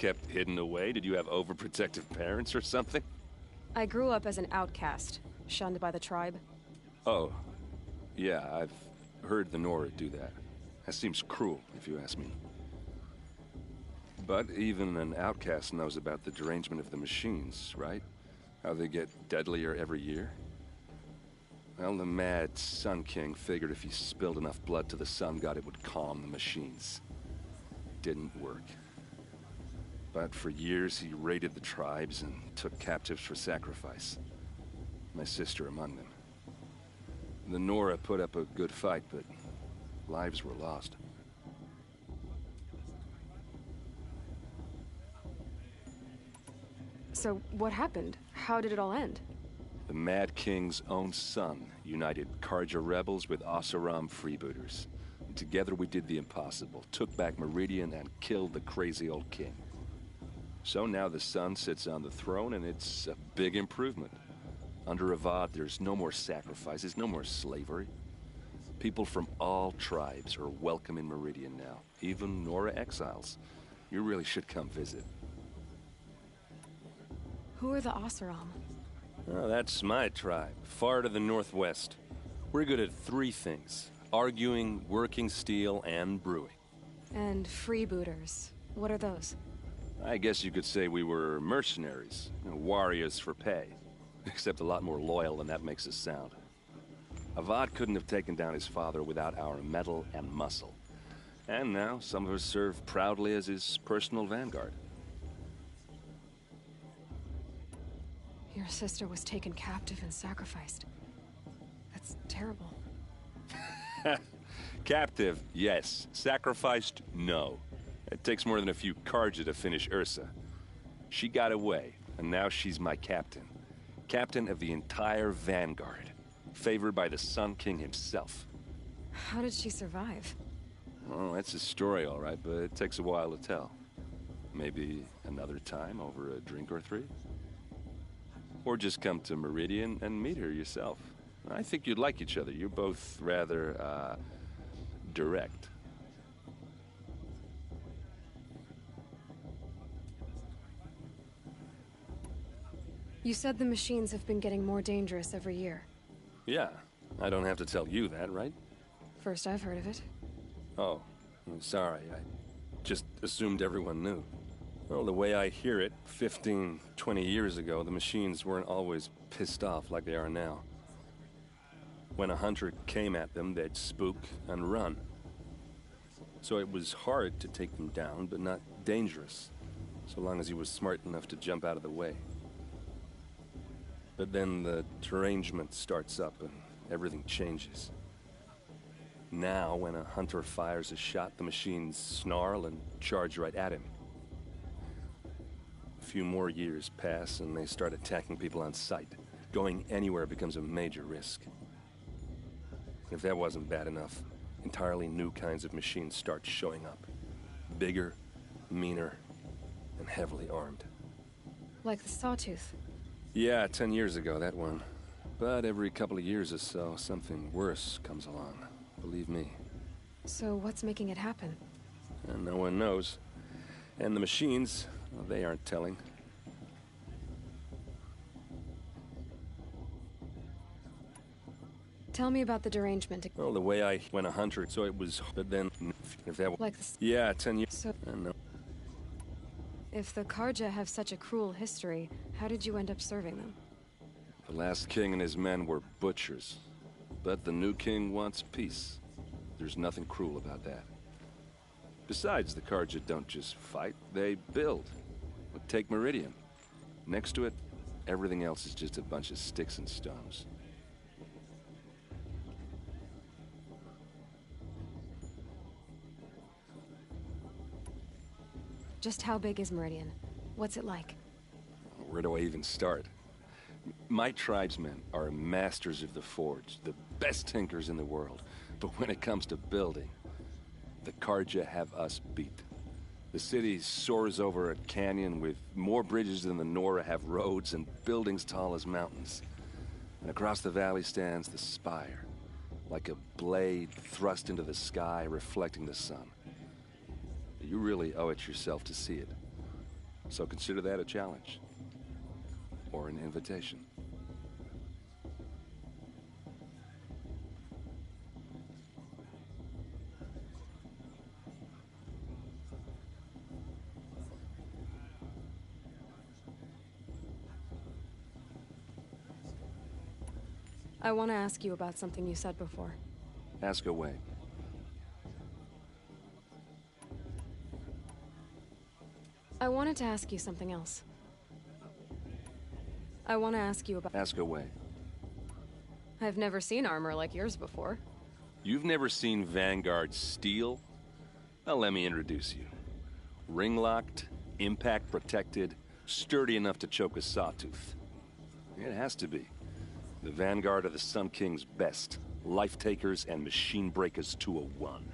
Kept hidden away? Did you have overprotective parents or something? I grew up as an outcast, shunned by the tribe. Oh, yeah, I've heard the Nora do that. That seems cruel, if you ask me. But even an outcast knows about the derangement of the machines, right? How they get deadlier every year? Well, the mad Sun King figured if he spilled enough blood to the Sun God, it would calm the machines. Didn't work. But for years, he raided the tribes and took captives for sacrifice. My sister among them. The Nora put up a good fight, but lives were lost. So, what happened? How did it all end? The Mad King's own son united Carja rebels with Oseram freebooters. And together we did the impossible, took back Meridian and killed the crazy old king. So now the Sun sits on the throne and it's a big improvement. Under Avad, there's no more sacrifices, no more slavery. People from all tribes are welcome in Meridian now, even Nora exiles. You really should come visit. Who are the Oseram? Oh, that's my tribe, far to the northwest. We're good at three things: arguing, working steel, and brewing. And freebooters. What are those? I guess you could say we were mercenaries, warriors for pay. Except a lot more loyal than that makes us sound. Avad couldn't have taken down his father without our metal and muscle. And now, some of us serve proudly as his personal vanguard. Your sister was taken captive and sacrificed. That's terrible. Captive, yes. Sacrificed, no. It takes more than a few Carja to finish Ursa. She got away, and now she's my captain. Captain of the entire Vanguard. Favored by the Sun King himself. How did she survive? Well, that's a story, all right, but it takes a while to tell. Maybe another time over a drink or three? Or just come to Meridian and meet her yourself. I think you'd like each other. You're both rather, direct. You said the machines have been getting more dangerous every year. Yeah, I don't have to tell you that, right? First I've heard of it. Oh, I'm sorry. I just assumed everyone knew. Well, the way I hear it, 15, 20 years ago, the machines weren't always pissed off like they are now. When a hunter came at them, they'd spook and run. So it was hard to take them down, but not dangerous, so long as he was smart enough to jump out of the way. But then the derangement starts up and everything changes. Now, when a hunter fires a shot, the machines snarl and charge right at him. A few more years pass and they start attacking people on sight. Going anywhere becomes a major risk. If that wasn't bad enough, entirely new kinds of machines start showing up. Bigger, meaner, and heavily armed. Like the Sawtooth. Yeah, 10 years ago, that one. But every couple of years or so, something worse comes along. Believe me. So what's making it happen? And no one knows. And the machines, well, they aren't telling. Tell me about the derangement. Well, the way I went a hunter, so it was, but then, if that was... Like the... Yeah, 10 years. So... And no. If the Carja have such a cruel history, how did you end up serving them? The last king and his men were butchers. But the new king wants peace. There's nothing cruel about that. Besides, the Carja don't just fight, they build. But take Meridian. Next to it, everything else is just a bunch of sticks and stones. Just how big is Meridian? What's it like? Where do I even start? My tribesmen are masters of the forge, the best tinkers in the world. But when it comes to building, the Carja have us beat. The city soars over a canyon with more bridges than the Nora have roads and buildings tall as mountains. And across the valley stands the spire, like a blade thrust into the sky reflecting the sun. You really owe it yourself to see it. So consider that a challenge. Or an invitation. I want to ask you about something you said before. Ask away. I wanted to ask you something else. I want to ask you about... Ask away. I've never seen armor like yours before. You've never seen Vanguard steel? Well, let me introduce you. Ring-locked, impact-protected, sturdy enough to choke a sawtooth. It has to be. The Vanguard of the Sun King's best. Life-takers and machine breakers to a one.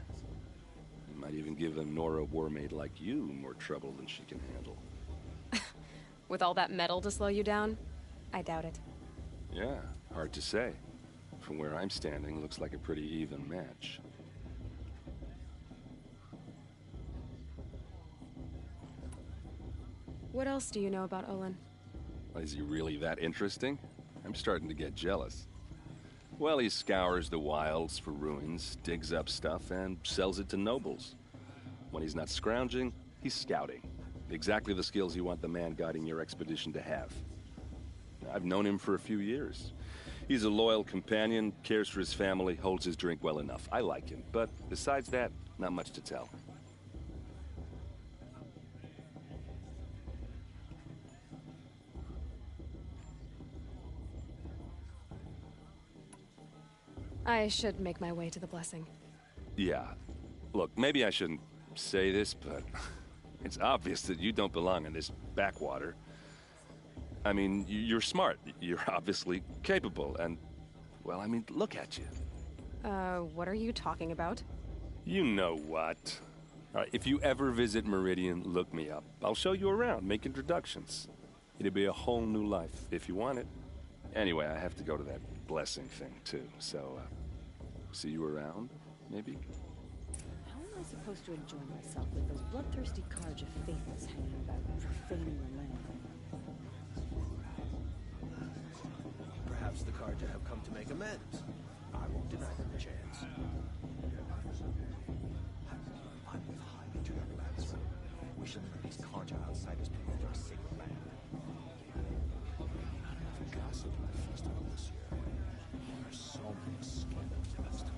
You might even give a Nora warmaid like you more trouble than she can handle. With all that metal to slow you down? I doubt it. Yeah, hard to say. From where I'm standing, looks like a pretty even match. What else do you know about Olin? Is he really that interesting? I'm starting to get jealous. Well, he scours the wilds for ruins, digs up stuff, and sells it to nobles. When he's not scrounging, he's scouting. Exactly the skills you want the man guiding your expedition to have. I've known him for a few years. He's a loyal companion, cares for his family, holds his drink well enough. I like him, but besides that, not much to tell. I should make my way to the blessing. Yeah. Look, maybe I shouldn't say this, but it's obvious that you don't belong in this backwater. I mean, you're smart. You're obviously capable, and, well, I mean, look at you. What are you talking about? You know what. All right, if you ever visit Meridian, look me up. I'll show you around, make introductions. It'll be a whole new life, if you want it. Anyway, I have to go to that blessing thing, too, so, see you around, maybe? How am I supposed to enjoy myself with those bloodthirsty Carja faithless hanging about, profaning the land? Perhaps the Carja have come to make amends. I won't deny them a chance. I'm with High Matriarch Lansra. We shouldn't let these Carja outsiders pollute our sacred land. Not enough gossip at the festival this year. There are so many scandals against me.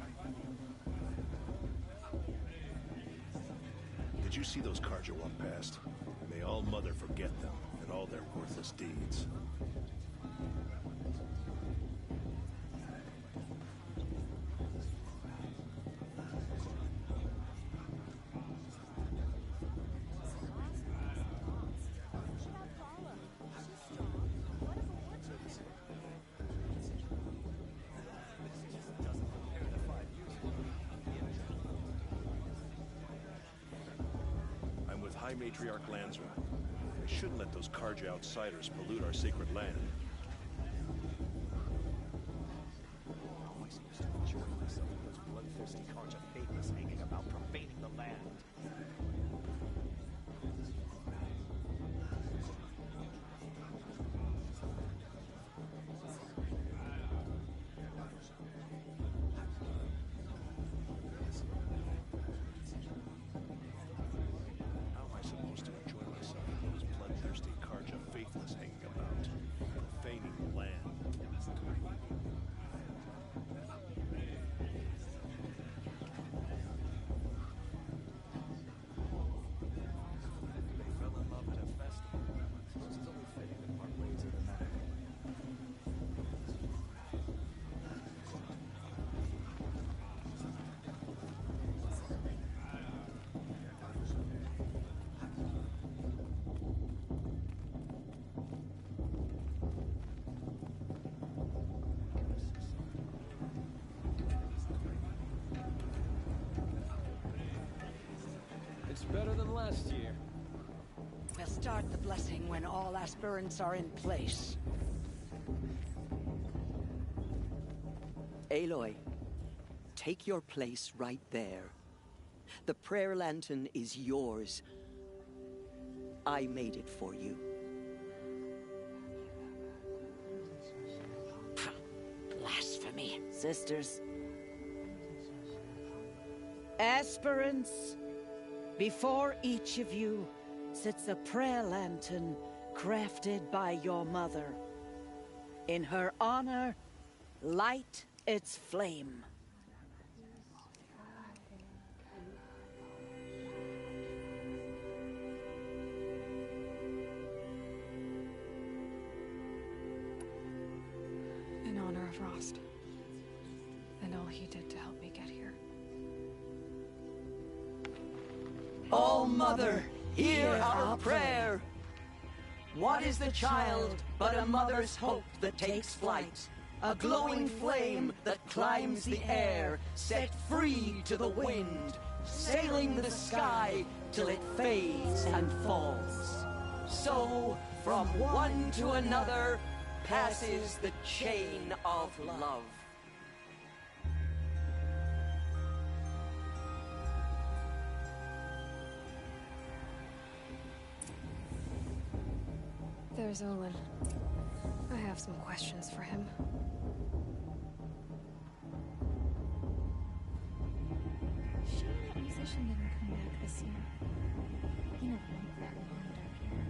Did you see those Carja walk past? May all Mother forget them and all their worthless deeds. High Matriarch Lansra. We shouldn't let those Carja outsiders pollute our sacred land. Always used to enjoy myself with those bloodthirsty Carja faithless hanging about profaning the land. Better than last year. We'll start the blessing when all aspirants are in place. Aloy, take your place right there. The prayer lantern is yours. I made it for you. Blasphemy. Sisters, Aspirants, before each of you sits a prayer lantern crafted by your mother. In her honor, light its flame. In honor of Rost. And all he did to help me get here. Oh, Mother, hear our prayer! What is the child but a mother's hope that takes flight? A glowing flame that climbs the air, set free to the wind, sailing the sky till it fades and falls. So, from one to another, passes the chain of love. There's Olin. I have some questions for him. Shame that musician didn't come back this year. You never want that long dark hair.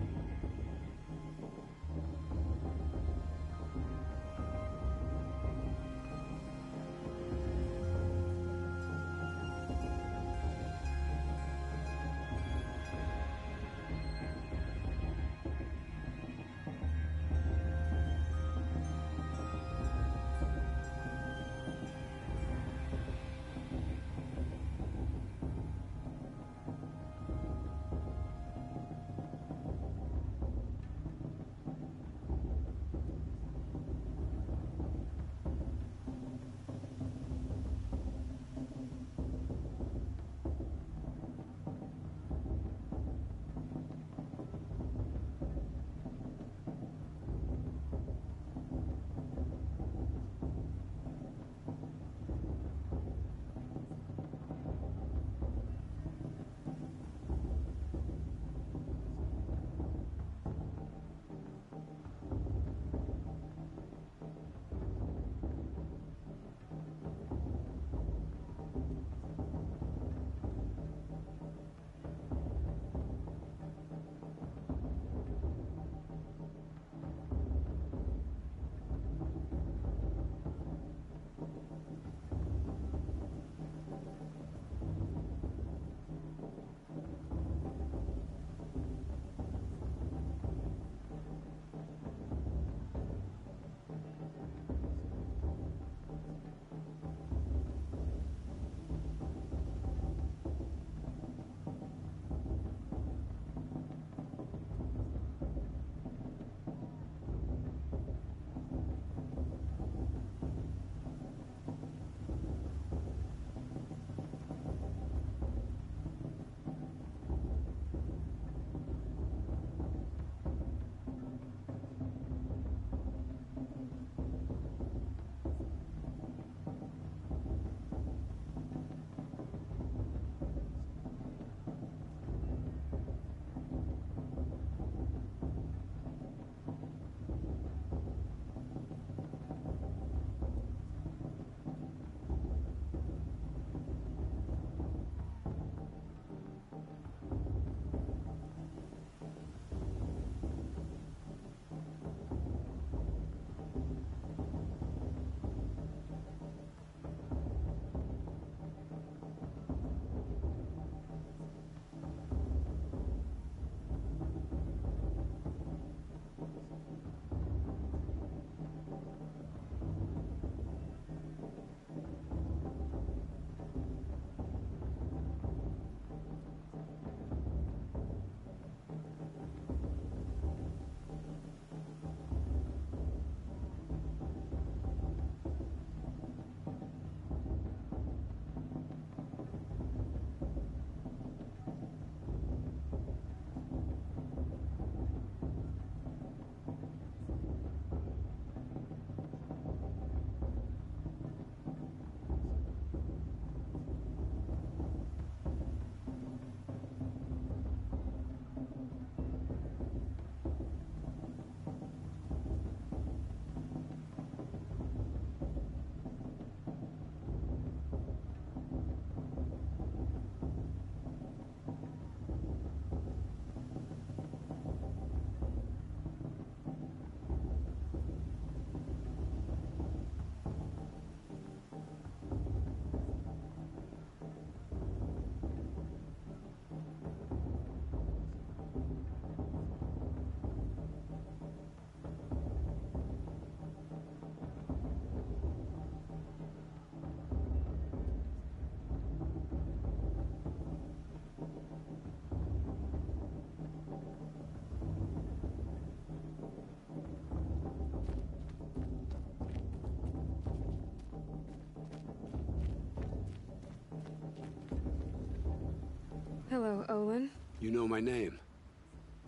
Hello, Olin. You know my name?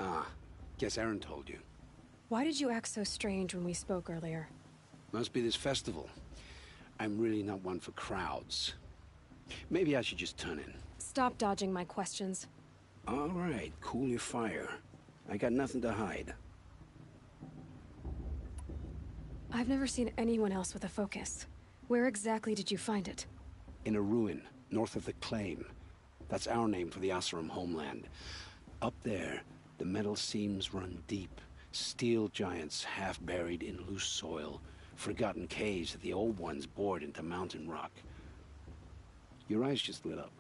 Ah, guess Aaron told you. Why did you act so strange when we spoke earlier? Must be this festival. I'm really not one for crowds. Maybe I should just turn in. Stop dodging my questions. All right, cool your fire. I got nothing to hide. I've never seen anyone else with a focus. Where exactly did you find it? In a ruin, north of the Claim. That's our name for the Oseram homeland. Up there, the metal seams run deep. Steel giants half buried in loose soil. Forgotten caves that the old ones bored into mountain rock. Your eyes just lit up.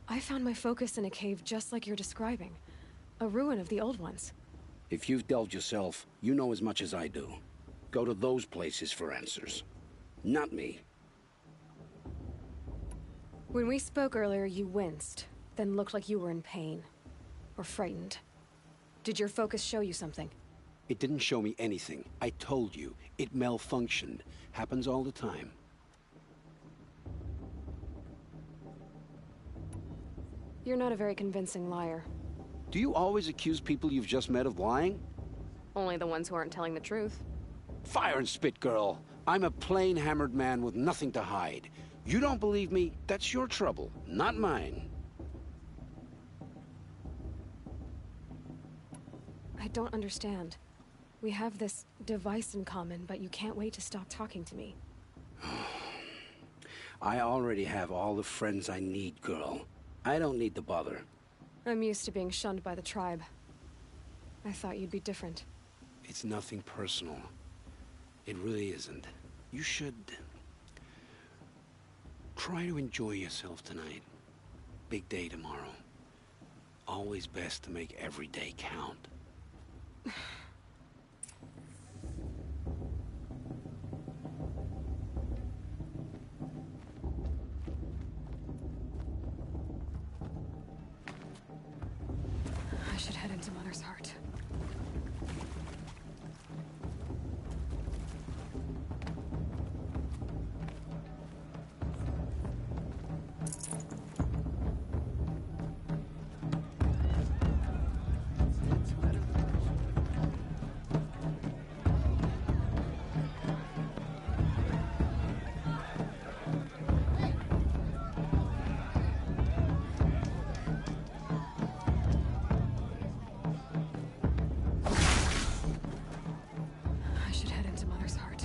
I found my focus in a cave just like you're describing. A ruin of the old ones. If you've delved yourself, you know as much as I do. Go to those places for answers. Not me. When we spoke earlier, you winced, then looked like you were in pain. Or frightened. Did your focus show you something? It didn't show me anything. I told you. It malfunctioned. Happens all the time. You're not a very convincing liar. Do you always accuse people you've just met of lying? Only the ones who aren't telling the truth. Fire and spit, girl. I'm a plain hammered man with nothing to hide. You don't believe me? That's your trouble, not mine. I don't understand. We have this device in common, but you can't wait to stop talking to me. I already have all the friends I need, girl. I don't need the bother. I'm used to being shunned by the tribe. I thought you'd be different. It's nothing personal. It really isn't. You should... try to enjoy yourself tonight. Big day tomorrow. Always best to make every day count. I should head into Mother's Heart. I should head into Mother's Heart.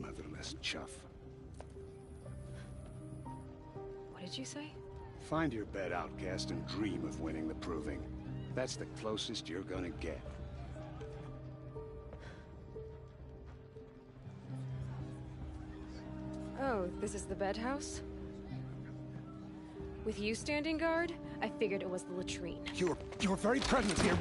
Motherless chuff. What did you say? Find your bed, outcast, and dream of winning the proving. That's the closest you're gonna get. Oh, this is the bed house? With you standing guard, I figured it was the latrine. Your very presence here.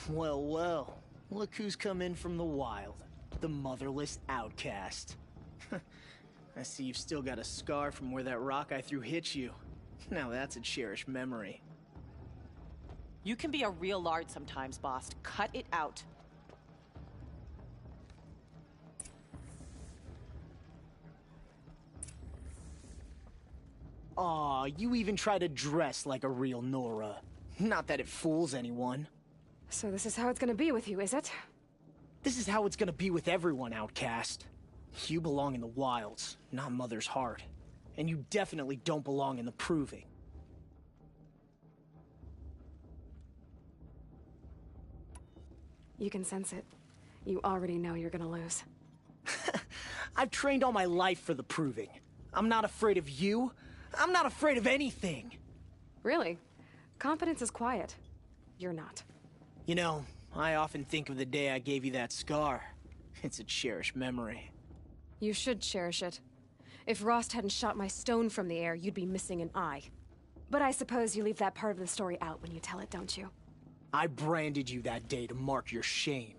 Well, well. Look who's come in from the wild. The motherless outcast. I see you've still got a scar from where that rock I threw hit you. Now that's a cherished memory. You can be a real lard sometimes, boss. Cut it out. Aw, you even try to dress like a real Nora. Not that it fools anyone. So this is how it's gonna be with you, is it? This is how it's gonna be with everyone, outcast. You belong in the wilds, not Mother's Heart. And you definitely don't belong in the Proving. You can sense it. You already know you're gonna lose. I've trained all my life for the Proving. I'm not afraid of you. I'm not afraid of anything. Really? Competence is quiet. You're not. You know, I often think of the day I gave you that scar. It's a cherished memory. You should cherish it. If Rost hadn't shot my stone from the air, you'd be missing an eye. But I suppose you leave that part of the story out when you tell it, don't you? I branded you that day to mark your shame.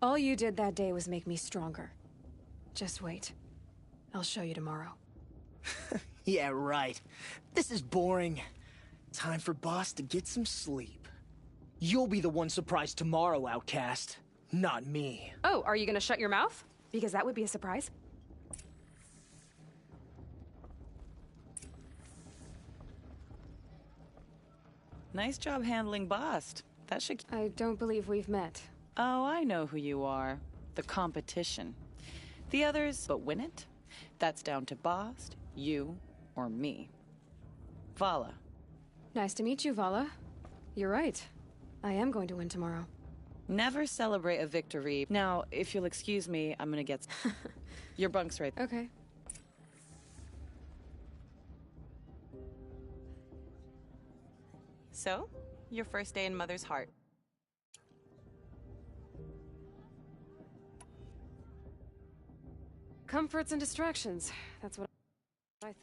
All you did that day was make me stronger. Just wait. I'll show you tomorrow. Yeah, right. This is boring. Time for Boss to get some sleep. You'll be the one surprised tomorrow, Outcast. Not me. Oh, are you gonna shut your mouth? Because that would be a surprise. Nice job handling Bast. That should... I don't believe we've met. Oh, I know who you are. The competition. The others, but win it? That's down to Bast, you, or me. Vala. Nice to meet you, Vala. You're right. I am going to win tomorrow. Never celebrate a victory. Now, if you'll excuse me, I'm gonna get... Your bunk's right. Okay. So, your first day in Mother's heart. Comforts and distractions. That's what I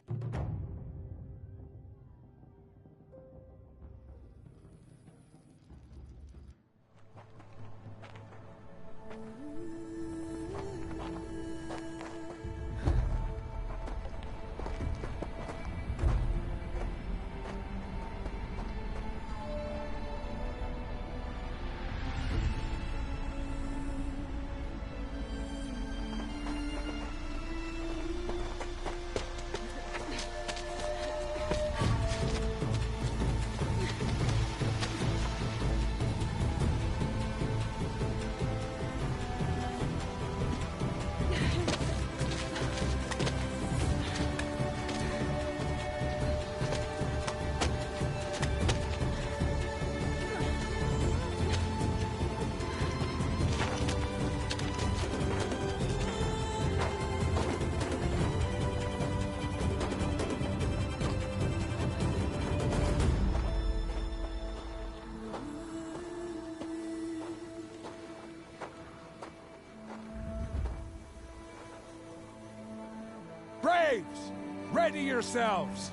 Braves! Ready yourselves!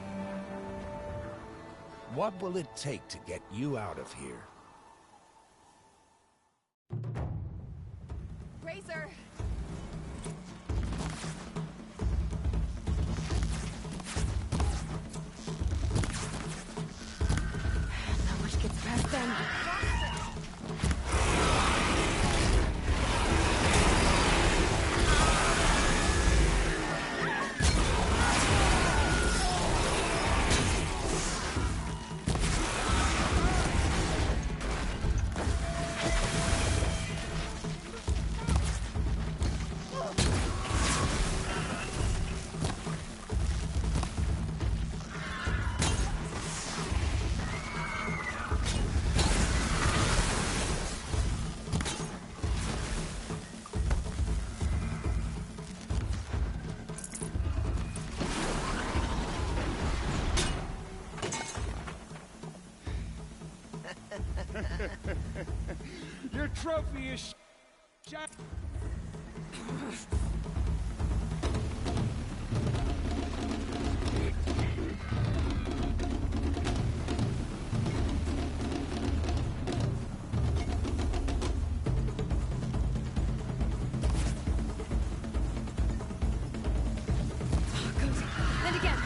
What will it take to get you out of here? Razor! Not much gets past them. Your trophy is shot. And again.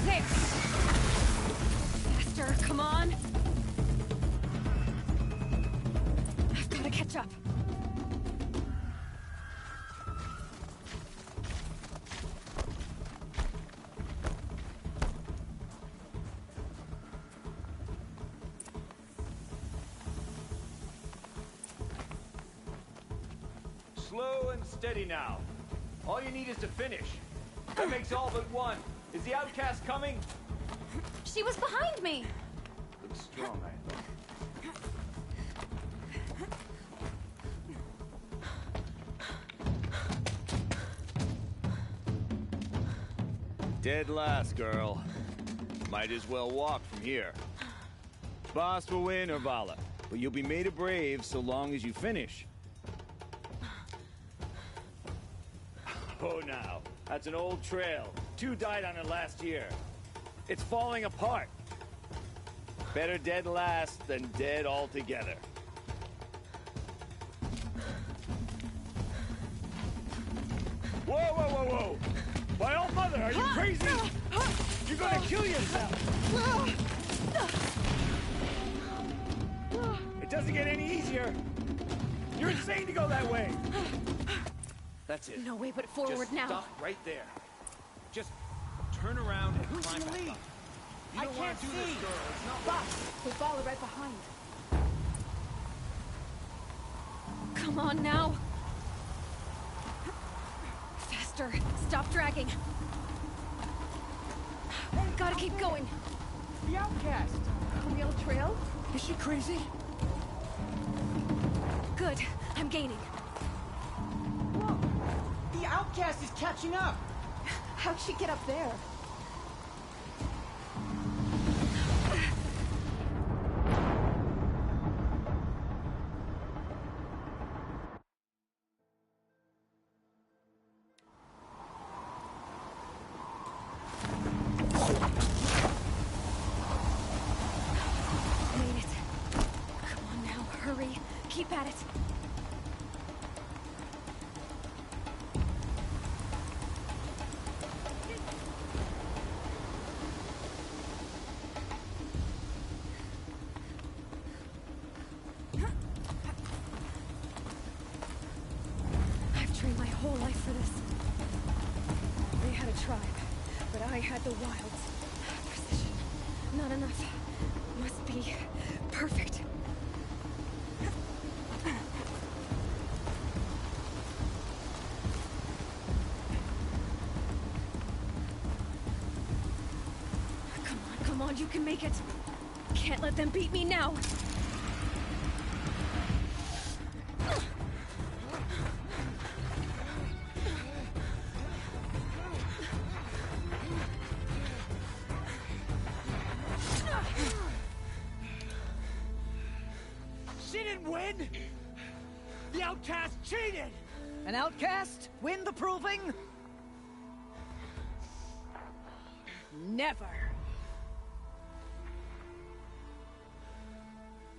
There. Faster, come on. I've got to catch up. Slow and steady now. All you need is to finish. That makes all but one. Is the outcast coming? She was behind me! Looks strong, I thought. Dead last, girl. Might as well walk from here. Boss will win or Vala, but you'll be made a brave so long as you finish. Oh, now. That's an old trail. 2 died on it last year. It's falling apart. Better dead last than dead altogether. Whoa, whoa, whoa, whoa! By all mother, are you crazy? You're gonna kill yourself! It doesn't get any easier! You're insane to go that way! That's it. No way but forward Just now. stop right there. Just turn around and climb back up. You don't want to do this, girl. It's not Boss, with Vala right behind. Come on now. Faster. Stop dragging. Gotta keep going. The outcast! On the old trail? Is she crazy? Good. I'm gaining. Whoa! The outcast is catching up! How'd she get up there? Made it. Come on now, hurry. Keep at it. I've trained my whole life for this. They had a tribe, but I had the wilds. Precision. Not enough. Must be perfect. Come on, you can make it. Can't let them beat me now. She didn't win! The outcast cheated! An outcast win the proving? Never.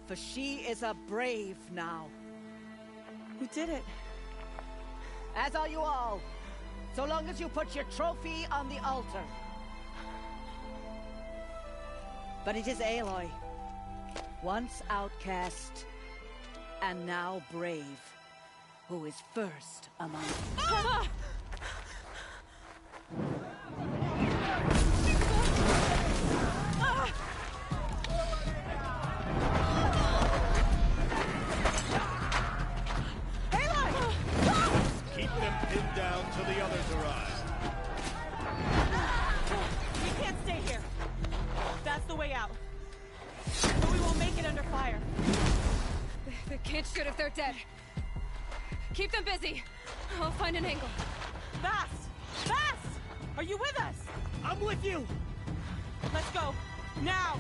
For she is a brave now. You did it. As are you all. So long as you put your trophy on the altar. But it is Aloy. Once outcast, and now brave, who is first among us. Keep them pinned down till the others arrive. We can't stay here. That's the way out. But we won't make it under fire. They can't shoot if they're dead. Keep them busy. I'll find an angle. Fast! Fast! Are you with us? I'm with you! Let's go. Now!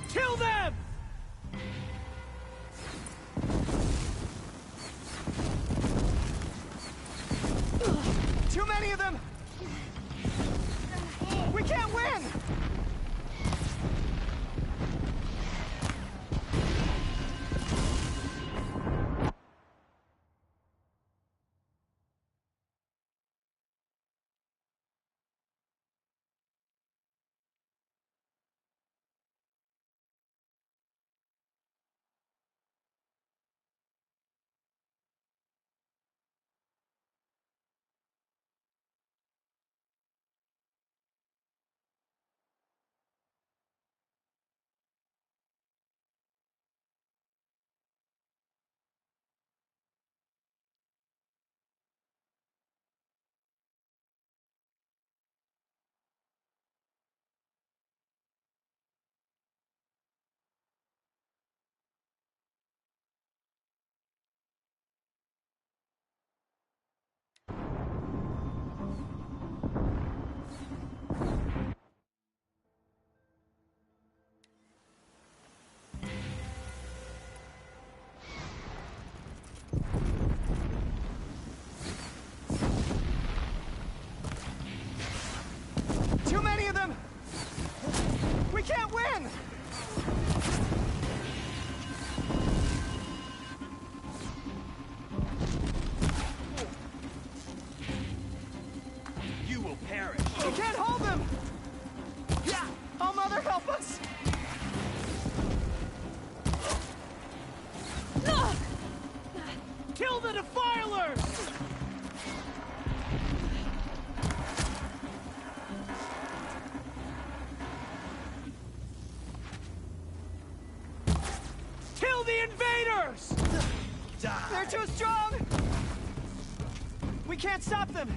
Kill them! Too many of them! We can't win! perish. We can't hold them! Yeah! Oh, Mother, help us! Kill the Defilers! Kill the invaders! They're too strong! We can't stop them!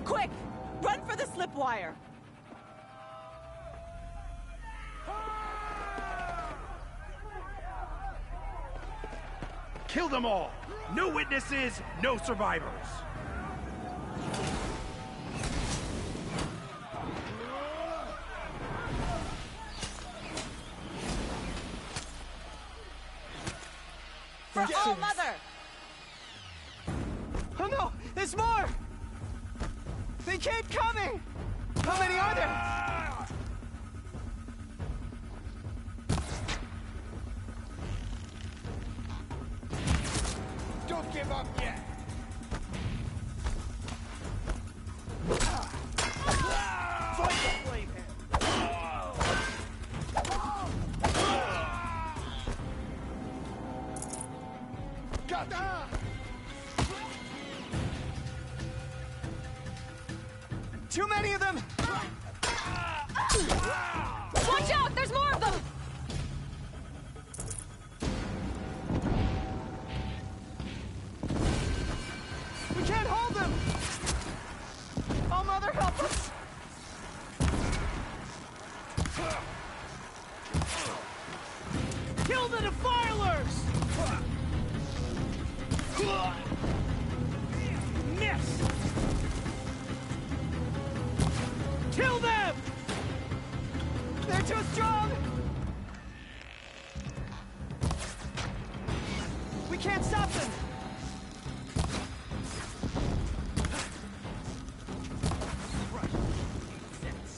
Quick! Run for the slipwire! Kill them all! No witnesses, no survivors! For All Mother! Oh no! There's more! They keep coming! How many are there? Don't give up yet! Fight the flame Too many of them! Watch out! There's more of them! We can't hold them! Oh, Mother, help us! Kill the Defilers! Miss! Kill them! They're too strong! We can't stop them!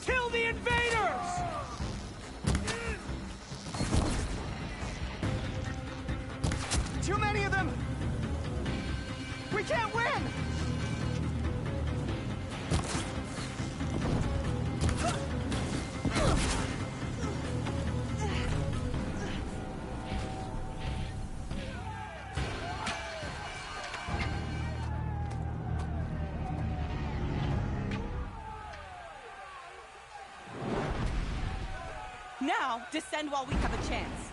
Kill the invaders! Too many of them! We can't win! Now, descend while we have a chance.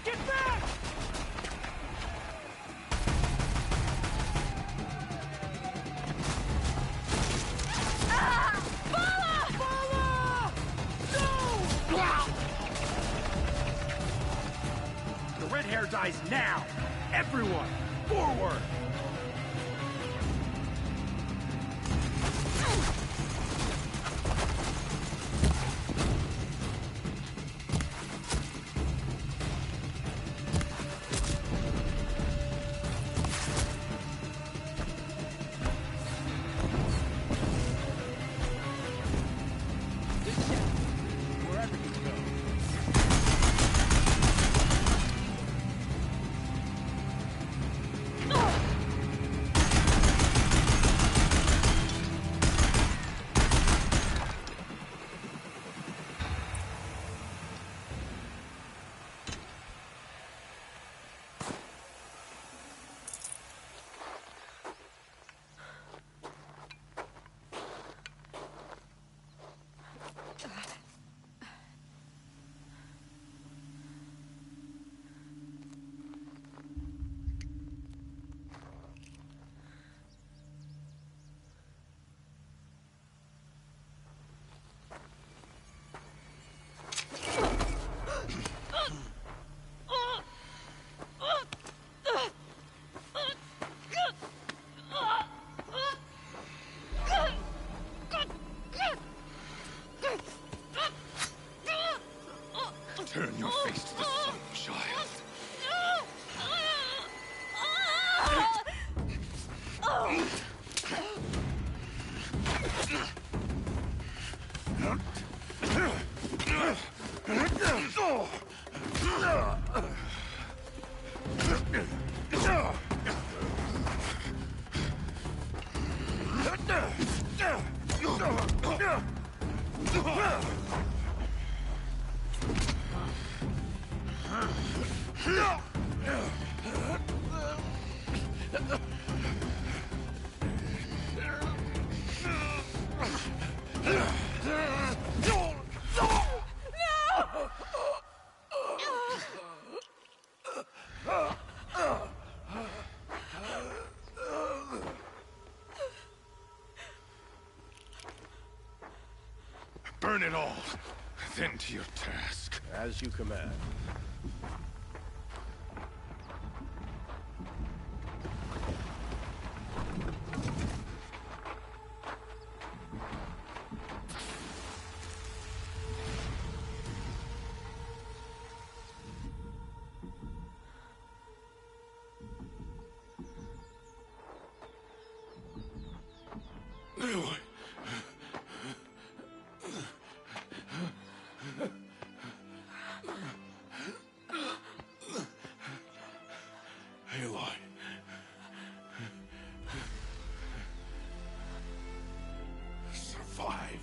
Get back! Ah! Bala! Bala! No! The red hair dies now! Everyone, forward! Wherever you go. Ah! your face to the sun, child. Burn it all, then to your task. As you command. Aloy. Aloy. Survive.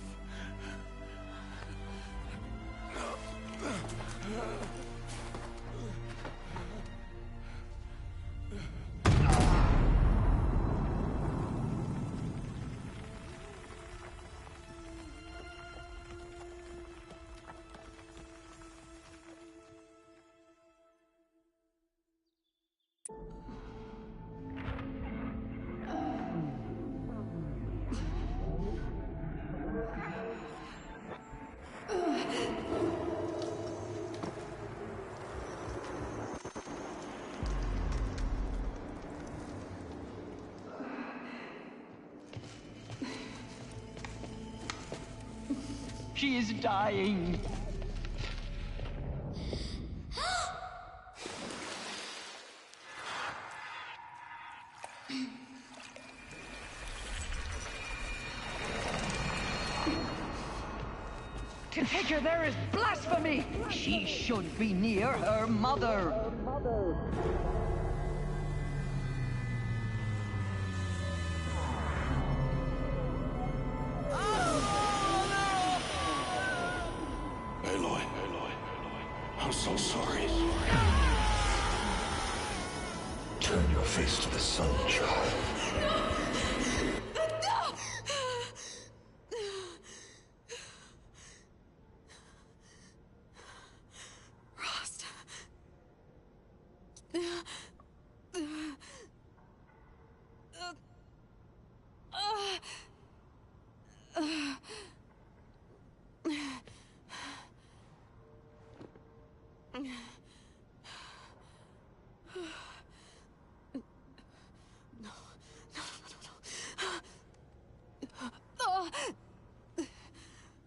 She is dying. To take her there is blasphemy. She should be near her mother. Aloy, I'm so sorry. Turn your face to the sun, child. Rost.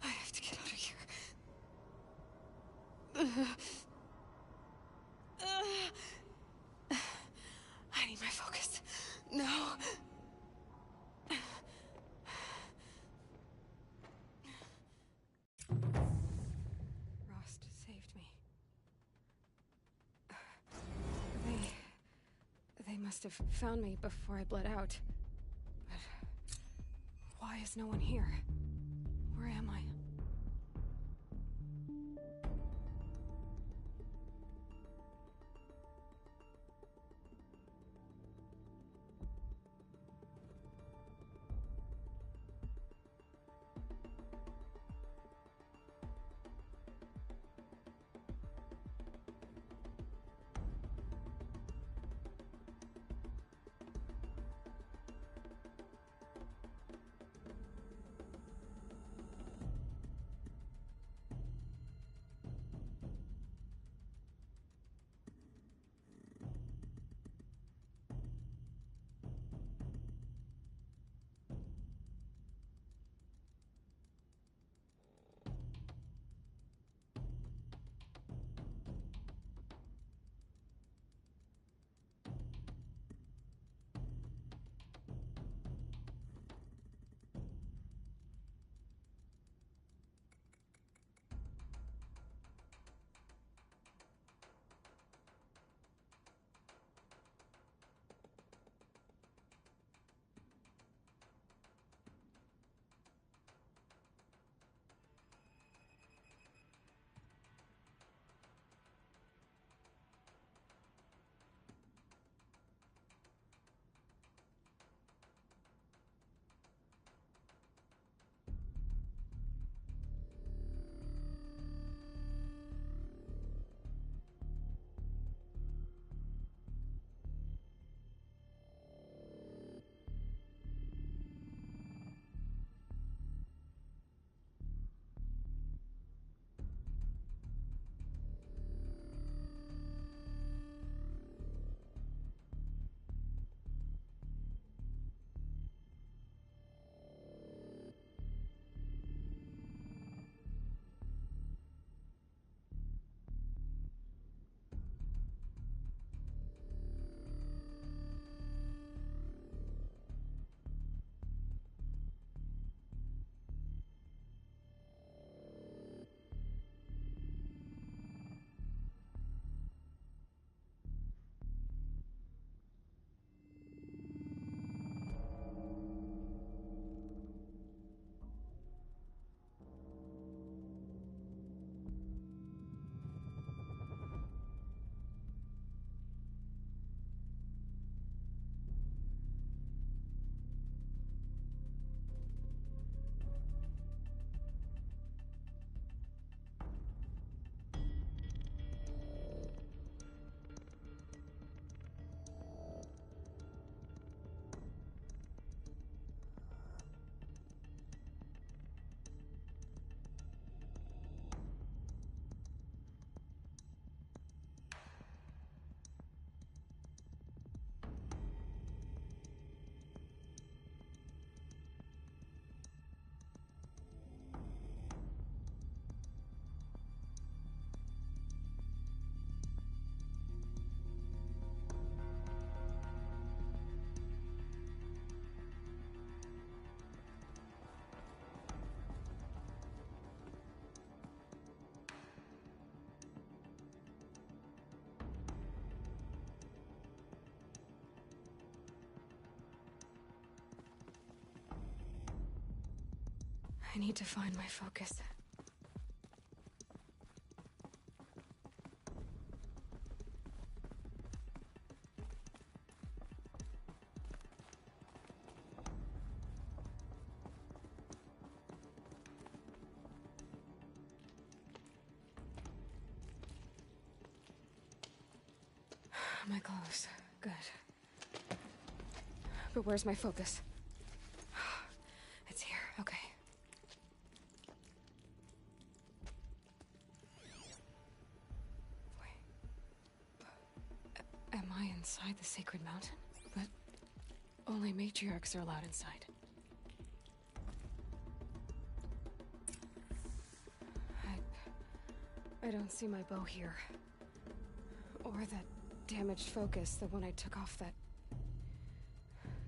I have to get out of here. I need my focus. No. Rost saved me. They must have found me before I bled out. But why is no one here? Where am I? I need to find my focus. My clothes. Good. But where's my focus? It's here. Okay. Wait. Am I inside the Sacred Mountain? But only matriarchs are allowed inside. I don't see my bow here. Or that damaged focus, the one I took off that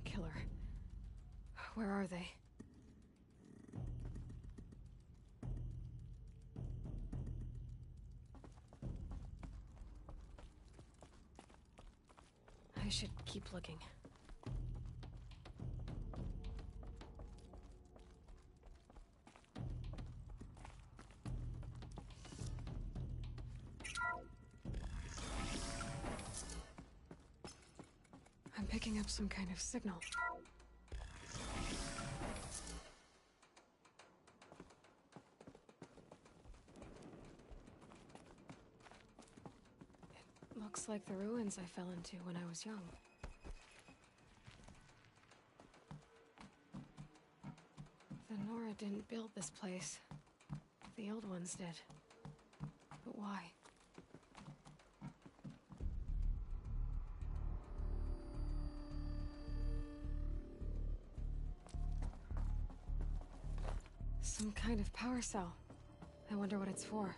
killer. Where are they? I should keep looking. I'm picking up some kind of signal. It looks like the ruins I fell into when I was young. The Nora didn't build this place. The old ones did. But why? Some kind of power cell. I wonder what it's for.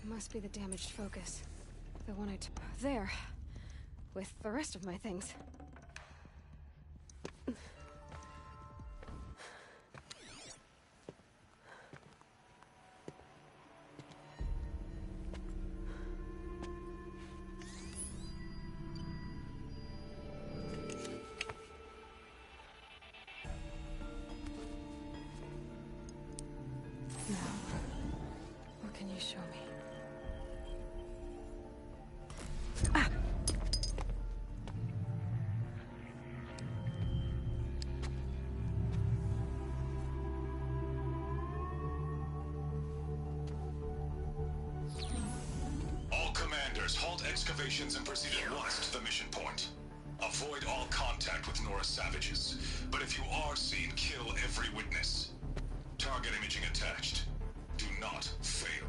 Must be the damaged focus. The one I took there. With the rest of my things. What can you show me? All commanders, halt excavations and proceed at once to the mission point. Avoid all contact with Nora savages, but if you are seen, kill every witness. Target imaging attached. Do not fail.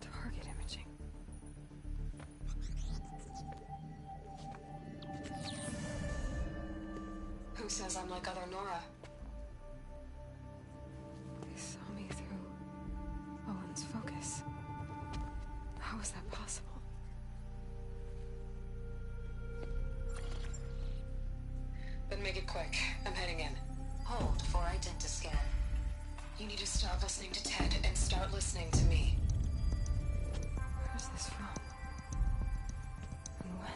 Target imaging. Who says I'm like other Nora? They saw me through Owen's focus. How is that possible? Then make it quick. I'm heading in. Hold for identiscan. You need to stop listening to Ted and start listening to me. Where's this from? And when?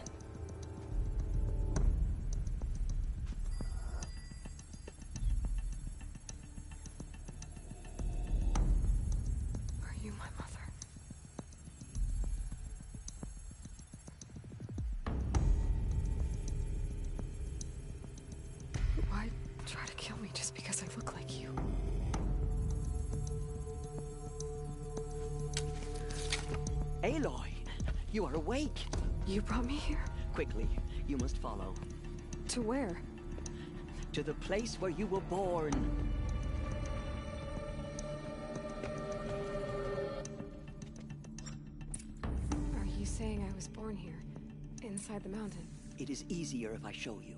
Are you my mother? Why try to kill me just because I look like you? Aloy, you are awake. You brought me here? Quickly, you must follow. To where? To the place where you were born. Are you saying I was born here? Inside the mountain? It is easier if I show you.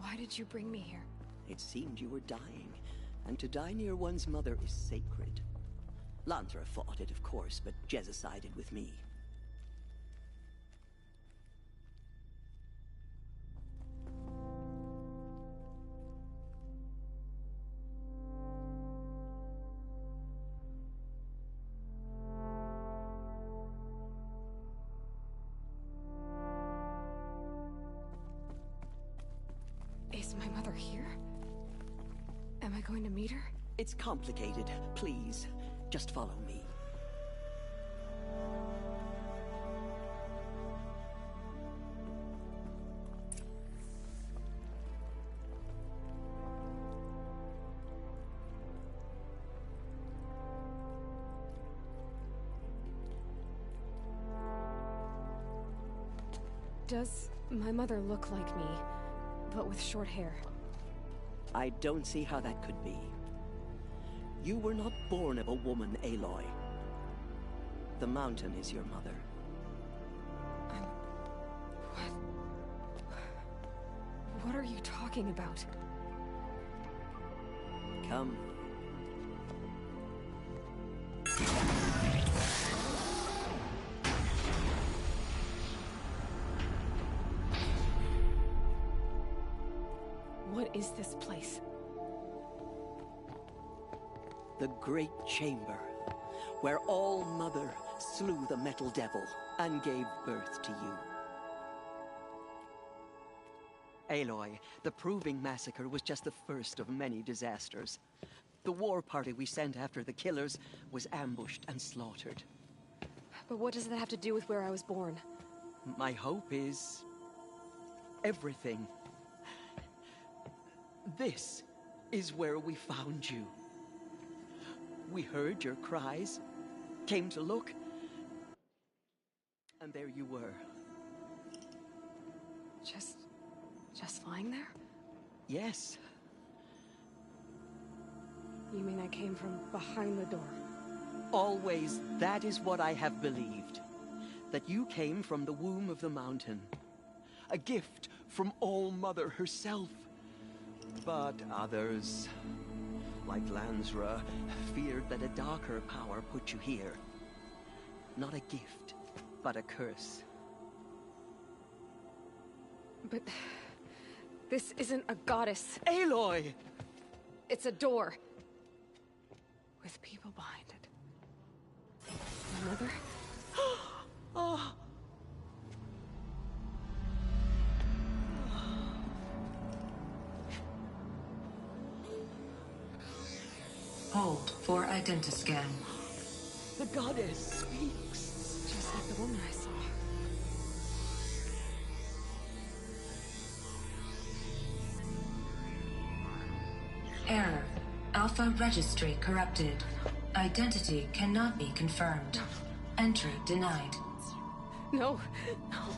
Why did you bring me here? It seemed you were dying, and to die near one's mother is sacred. Lantra fought it, of course, but Jezza sided with me. Is my mother here? Am I going to meet her? It's complicated. Please, just follow me. Does my mother look like me, but with short hair? I don't see how that could be. You were not born of a woman, Aloy. The mountain is your mother. What are you talking about? Come. What is this place? The Great Chamber, where All-Mother slew the Metal Devil and gave birth to you. Aloy, the Proving Massacre was just the first of many disasters. The war party we sent after the killers was ambushed and slaughtered. But what does that have to do with where I was born? My hope is... everything. This is where we found you. We heard your cries, came to look, and there you were. Just lying there? Yes. You mean I came from behind the door? Always, that is what I have believed. That you came from the womb of the mountain. A gift from All-Mother herself. But others, like Lansra, feared that a darker power put you here. Not a gift, but a curse. But... this isn't a goddess. Aloy! It's a door. With people behind it. My mother? Oh. Hold for identiscan. The goddess speaks. Just like the woman I saw. Error. Alpha registry corrupted. Identity cannot be confirmed. Entry denied. No. No.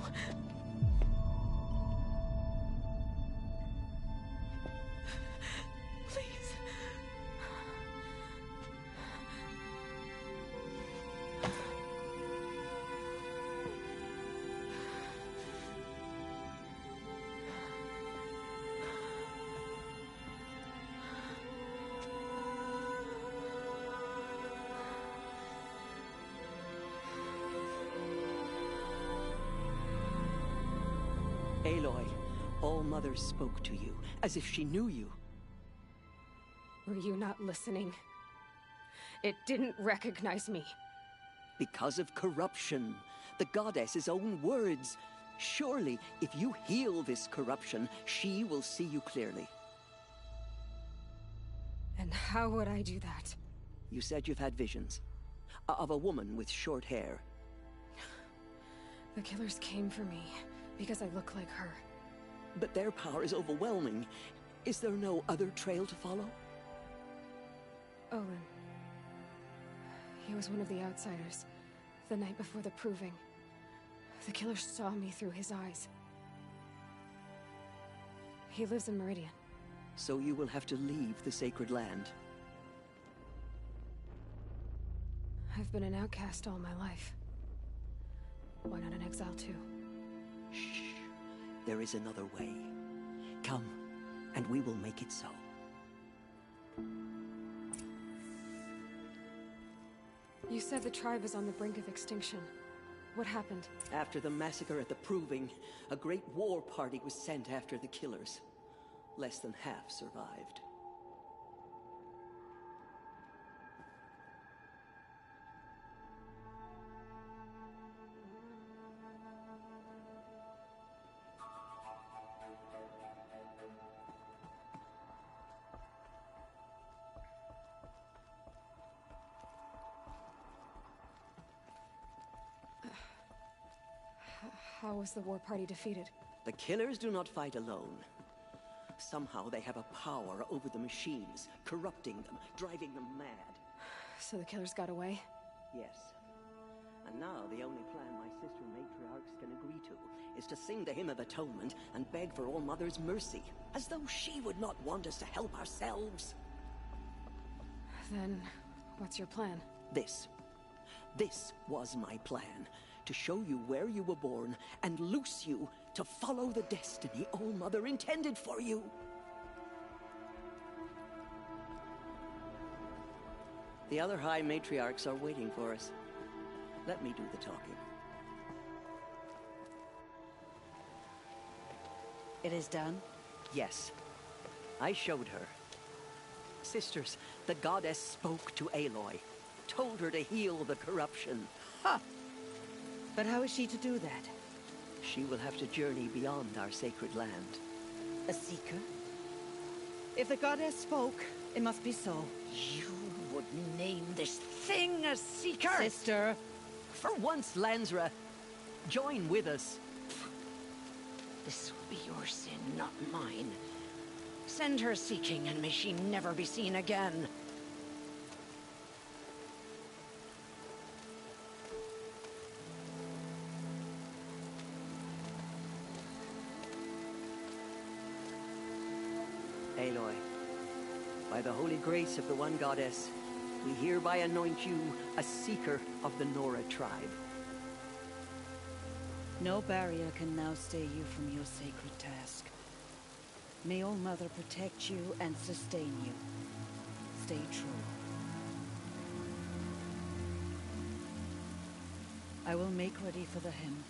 Please. Aloy, All-Mother spoke to you, as if she knew you. Were you not listening? It didn't recognize me. Because of corruption. The goddess's own words. Surely, if you heal this corruption, she will see you clearly. And how would I do that? You said you've had visions. Of a woman with short hair. The killers came for me, because I look like her. But their power is overwhelming. Is there no other trail to follow? Olin. He was one of the outsiders, the night before the Proving. The killers saw me through his eyes. He lives in Meridian. So you will have to leave the sacred land. I've been an outcast all my life. Why not an exile too? Shh. There is another way. Come. and we will make it so. You said the tribe is on the brink of extinction. What happened? After the massacre at the Proving, a great war party was sent after the killers. Less than half survived. How was the war party defeated? The killers do not fight alone. Somehow they have a power over the machines, corrupting them, driving them mad. So the killers got away? Yes. And now the only plan my sister matriarchs can agree to is to sing the Hymn of Atonement and beg for All Mother's mercy, as though she would not want us to help ourselves. Then, what's your plan? This was my plan. To show you where you were born and loose you to follow the destiny All Mother intended for you. The other High Matriarchs are waiting for us. Let me do the talking. It is done? Yes. I showed her. Sisters, the goddess spoke to Aloy, told her to heal the corruption. Ha! But how is she to do that? She will have to journey beyond our sacred land. A seeker? If the goddess spoke, it must be so. You would name this thing a seeker? Sister! For once, Lansra, join with us. This will be your sin, not mine. Send her seeking, and may she never be seen again. Aloy, by the holy grace of the One Goddess, we hereby anoint you a seeker of the Nora tribe. No barrier can now stay you from your sacred task. May All Mother protect you and sustain you. Stay true. I will make ready for the hymn.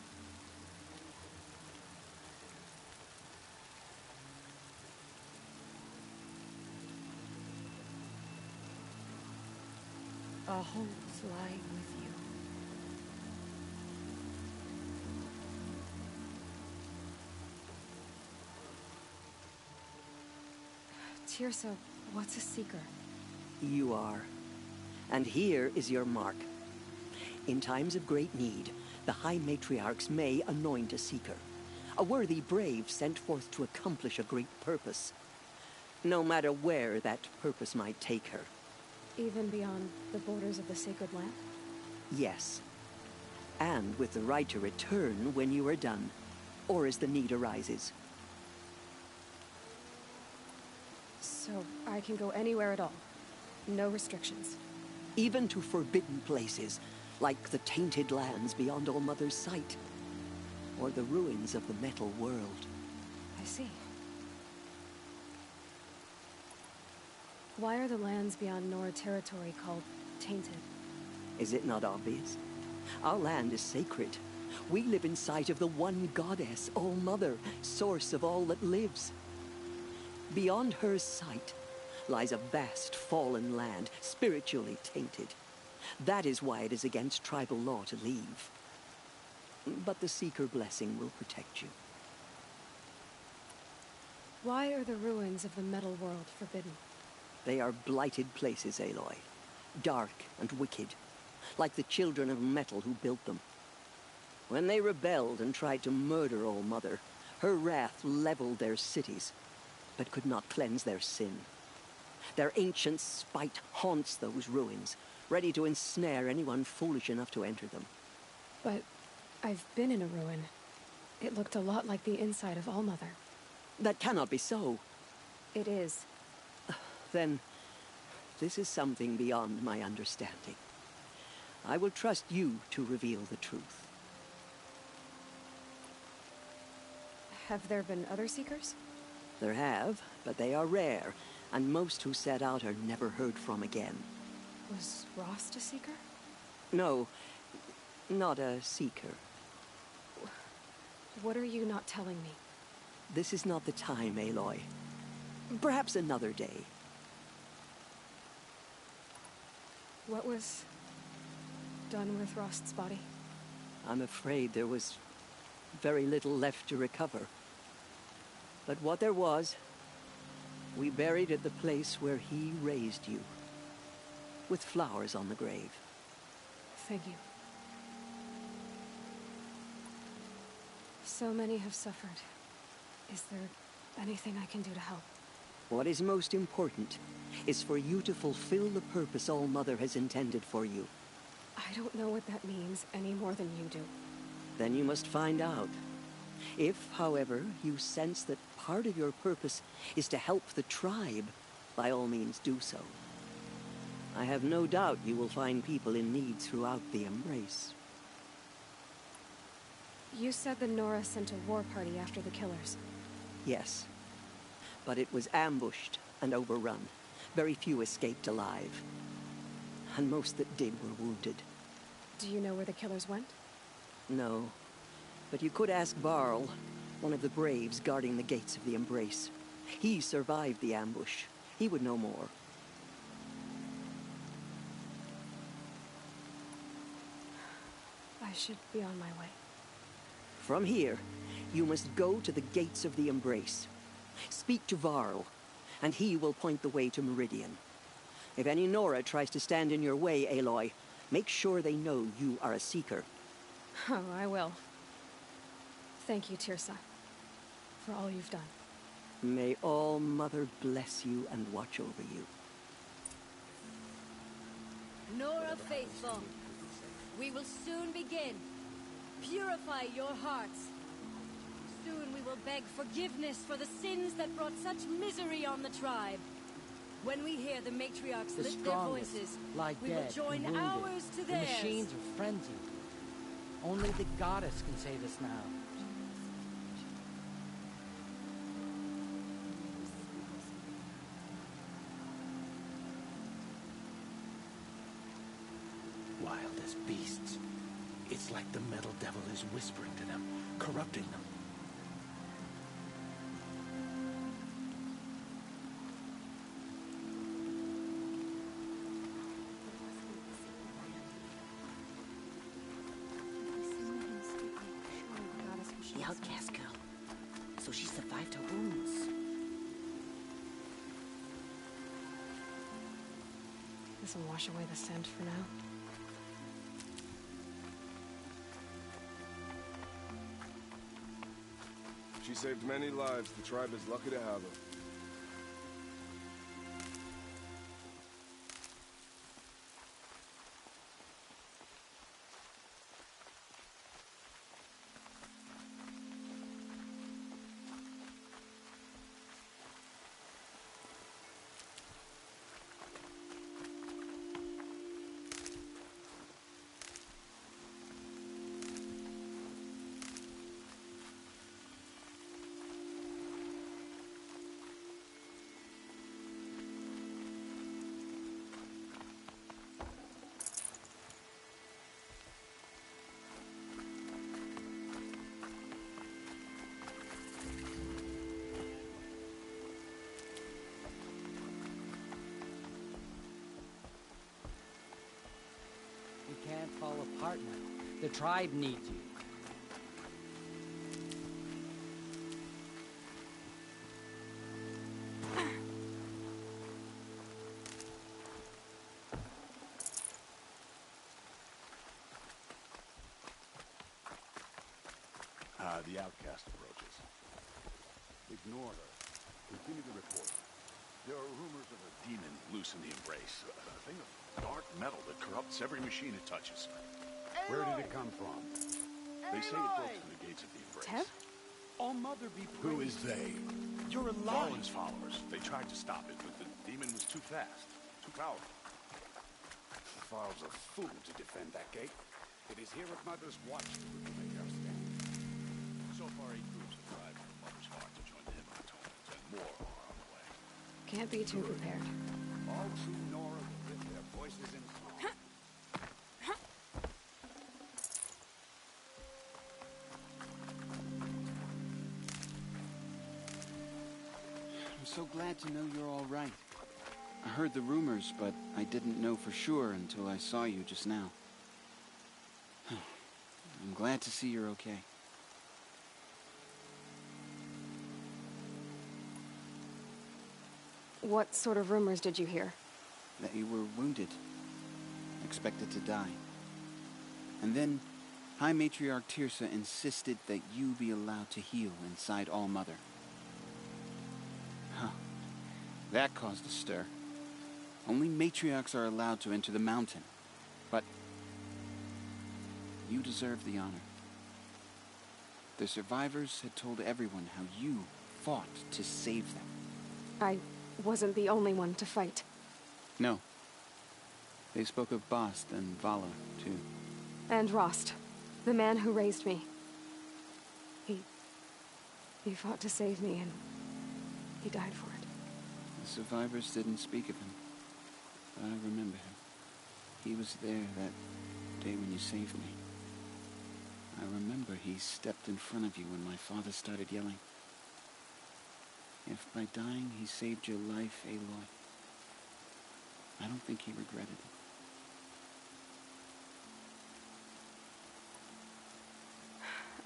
Our hopes lie with you. Teersa, what's a seeker? You are. And here is your mark. In times of great need, the High Matriarchs may anoint a seeker. A worthy brave sent forth to accomplish a great purpose. No matter where that purpose might take her. Even beyond the borders of the sacred land? Yes. And with the right to return when you are done, or as the need arises. So I can go anywhere at all? No restrictions? Even to forbidden places, like the tainted lands beyond All Mother's sight, or the ruins of the metal world. I see. Why are the lands beyond Nora territory called tainted? Is it not obvious? Our land is sacred. We live in sight of the One Goddess, All Mother, source of all that lives. Beyond her sight lies a vast fallen land, spiritually tainted. That is why it is against tribal law to leave. But the Seeker blessing will protect you. Why are the ruins of the metal world forbidden? They are blighted places, Aloy. Dark and wicked, like the children of metal who built them. When they rebelled and tried to murder All Mother, her wrath leveled their cities, but could not cleanse their sin. Their ancient spite haunts those ruins, ready to ensnare anyone foolish enough to enter them. But I've been in a ruin. It looked a lot like the inside of All Mother. That cannot be so. It is. Then, this is something beyond my understanding. I will trust you to reveal the truth. Have there been other Seekers? There have, but they are rare, and most who set out are never heard from again. Was Rost a seeker? No, not a seeker. What are you not telling me? This is not the time, Aloy. Perhaps another day. What was done with Rost's body? I'm afraid there was very little left to recover. But what there was, we buried at the place where he raised you, with flowers on the grave. Thank you. So many have suffered. Is there anything I can do to help? What is most important is for you to fulfill the purpose All-Mother has intended for you. I don't know what that means any more than you do. Then you must find out. If, however, you sense that part of your purpose is to help the tribe, by all means do so. I have no doubt you will find people in need throughout the Embrace. You said the Nora sent a war party after the killers. Yes. But it was ambushed and overrun. Very few escaped alive. And most that did were wounded. Do you know where the killers went? No. But you could ask Varl, one of the Braves guarding the gates of the Embrace. He survived the ambush. He would know more. I should be on my way. From here, you must go to the gates of the Embrace. Speak to Varl, and he will point the way to Meridian. If any Nora tries to stand in your way, Aloy, make sure they know you are a Seeker. Oh, I will. Thank you, Teersa, for all you've done. May All-Mother bless you and watch over you. Nora Faithful, we will soon begin. Purify your hearts. Soon we will beg forgiveness for the sins that brought such misery on the tribe. When we hear the matriarchs lift their voices, we will join ours to theirs. The machines are frenzied. Only the goddess can save us now. Wild as beasts. It's like the Metal Devil is whispering to them, corrupting them. The outcast girl. So she survived her wounds. This will wash away the scent for now. She saved many lives. The tribe is lucky to have her. You can't fall apart now. The tribe needs you. The outcast approaches. Ignore her. Continue the report. There are rumors of a demon loose in the Embrace. A thing of dark metal that corrupts every machine it touches. Where did it come from? They say it broke through the gates of the Embrace. Tev? All-Mother be praised. Who is they? You're alive. Garland's followers. They tried to stop it, but the demon was too fast. Too powerful. Varl's a fool to defend that gate. It is here at Mother's watch that we can make our stand. So far, he proves the drive from Mother's heart to join him in atonement, and Can't be too prepared. All true Nora will lift their voices in song. I'm so glad to know you're all right. I heard the rumors, but I didn't know for sure until I saw you just now. I'm glad to see you're okay. What sort of rumors did you hear? That you were wounded, expected to die. And then High Matriarch Teersa insisted that you be allowed to heal inside All-Mother. Huh. That caused a stir. Only matriarchs are allowed to enter the mountain. But you deserve the honor. The survivors had told everyone how you fought to save them. I wasn't the only one to fight. No. They spoke of Bast and Vala, too. And Rost, the man who raised me. He fought to save me, and he died for it. The survivors didn't speak of him, but I remember him. He was there that day when you saved me. I remember he stepped in front of you when my father started yelling. If by dying he saved your life, Aloy, I don't think he regretted it.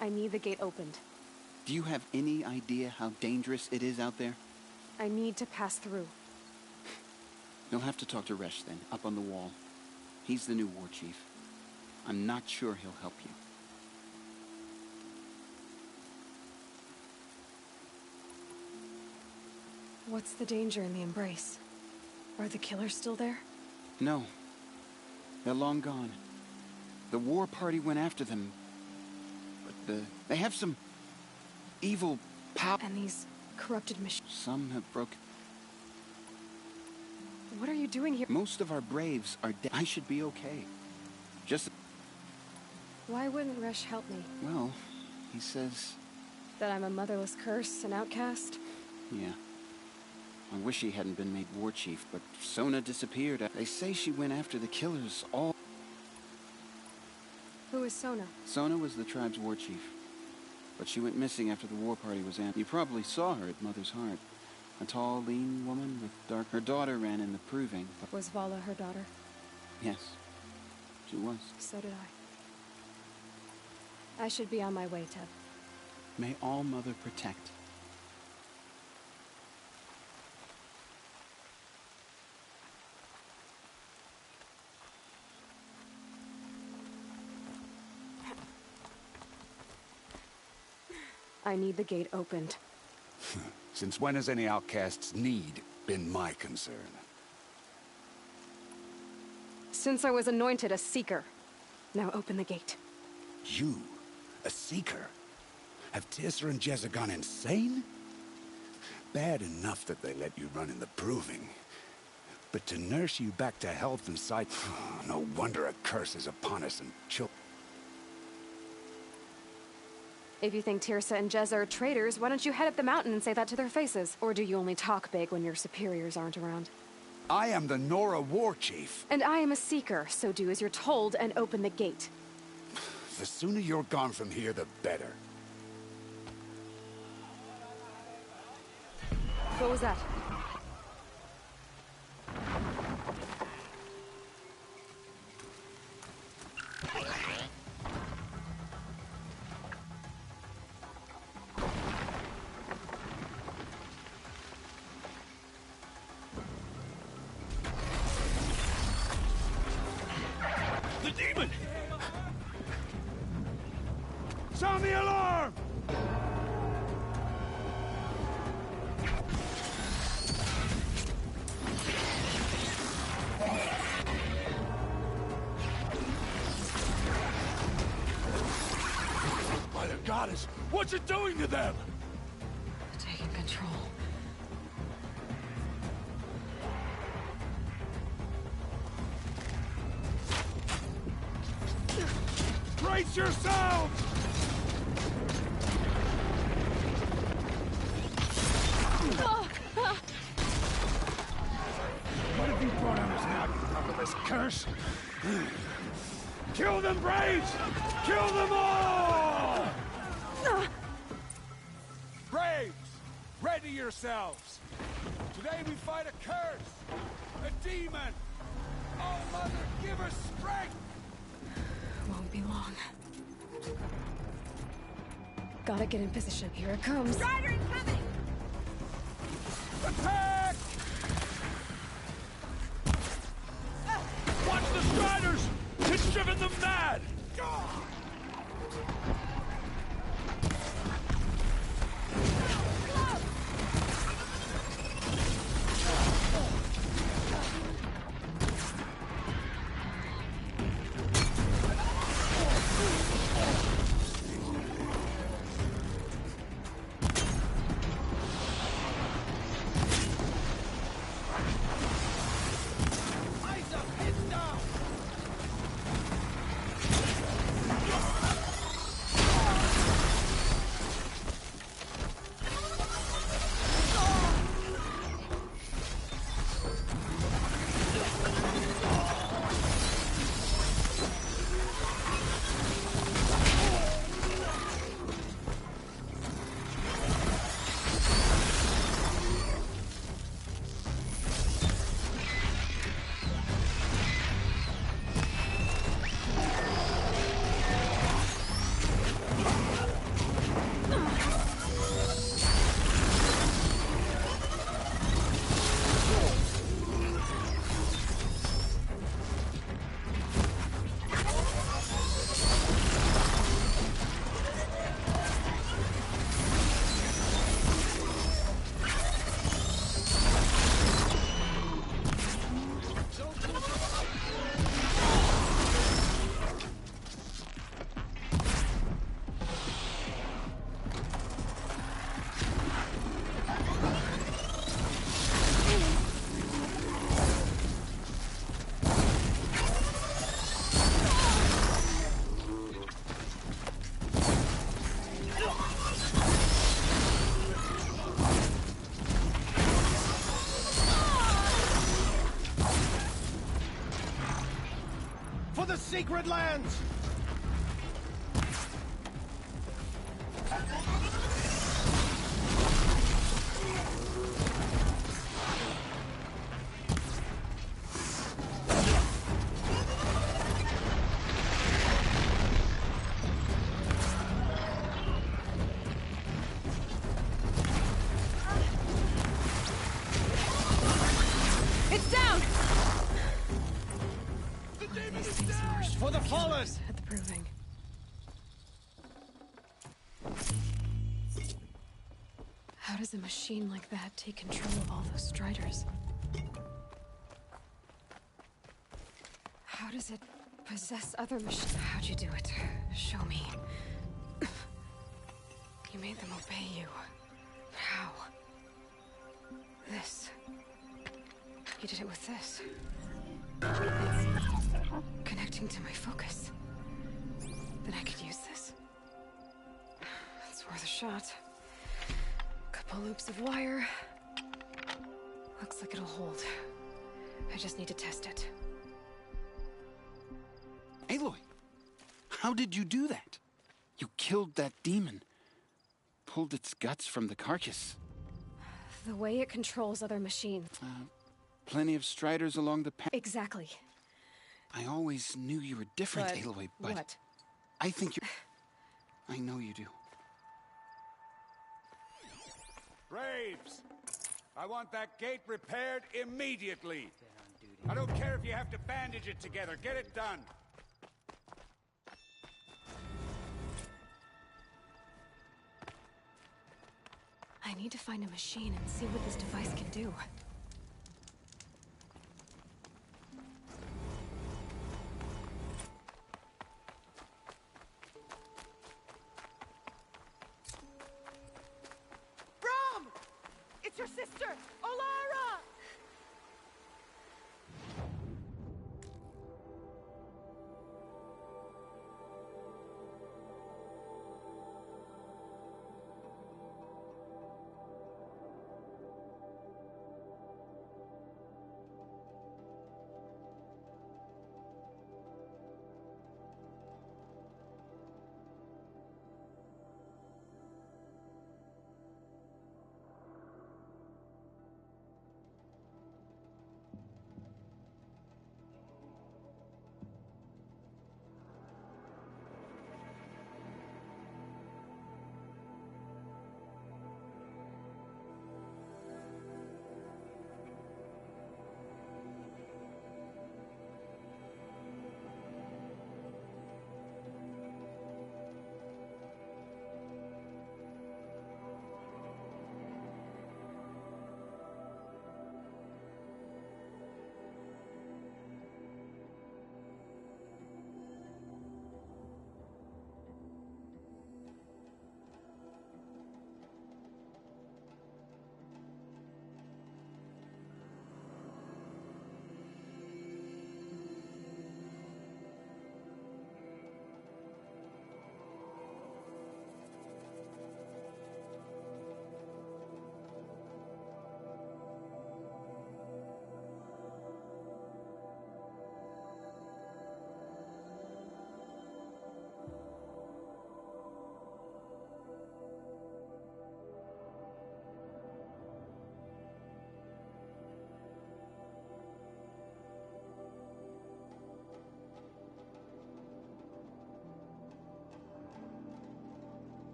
I need the gate opened. Do you have any idea how dangerous it is out there? I need to pass through. You'll have to talk to Resh then, up on the wall. He's the new war chief. I'm not sure he'll help you. What's the danger in the Embrace? Are the killers still there? No. They're long gone. The war party went after them. But they have some evil power. And these corrupted machines. Some have broken. What are you doing here? Most of our braves are dead. I should be okay. Just... Why wouldn't Resh help me? Well, he says... That I'm a motherless curse, an outcast? Yeah. I wish he hadn't been made war chief, but Sona disappeared. They say she went after the killers all... Who is Sona? Sona was the tribe's war chief. But she went missing after the war party was ended. You probably saw her at Mother's Heart. A tall, lean woman with dark... Her daughter ran in the Proving, but... Was Vala her daughter? Yes. She was. So did I. I should be on my way, Teb. May All-Mother protect. I need the gate opened. Since when has any outcast's need been my concern? Since I was anointed a Seeker. Now open the gate. You? A Seeker? Have Teersa and Jezza gone insane? Bad enough that they let you run in the Proving. But to nurse you back to health and sight... no wonder a curse is upon us and children. If you think Teersa and Jezza are traitors, why don't you head up the mountain and say that to their faces? Or do you only talk big when your superiors aren't around? I am the Nora war chief. And I am a Seeker, so do as you're told and open the gate. The sooner you're gone from here, the better. What was that? The demon! Sound the alarm! By the goddess, what's it doing to them? Taking control. Brace yourselves! this curse! Kill them, Braves! Kill them all! Braves, ready yourselves! Today we fight a curse! A demon! Oh, Mother, give us strength! Won't be long. Gotta get in position. Here it comes. Strider incoming! Attack! Watch the Striders! It's driven them mad! The Secret Lands! It's down! For the fallen! At the proving. How does a machine like that take control of all those Striders? How does it possess other machines? How'd you do it? Show me. You made them obey you. How? This. You did it with this. It's connecting to my focus. Then I could use this. It's worth a shot. Couple loops of wire. Looks like it'll hold. I just need to test it. Aloy, how did you do that? You killed that demon. Pulled its guts from the carcass. The way it controls other machines. Plenty of Striders along the path. Exactly. I always knew you were different, But Aloy, but what? I think you're... I know you do. Braves! I want that gate repaired immediately. I don't care if you have to bandage it together. Get it done. I need to find a machine and see what this device can do. Brom! It's your sister, Olara!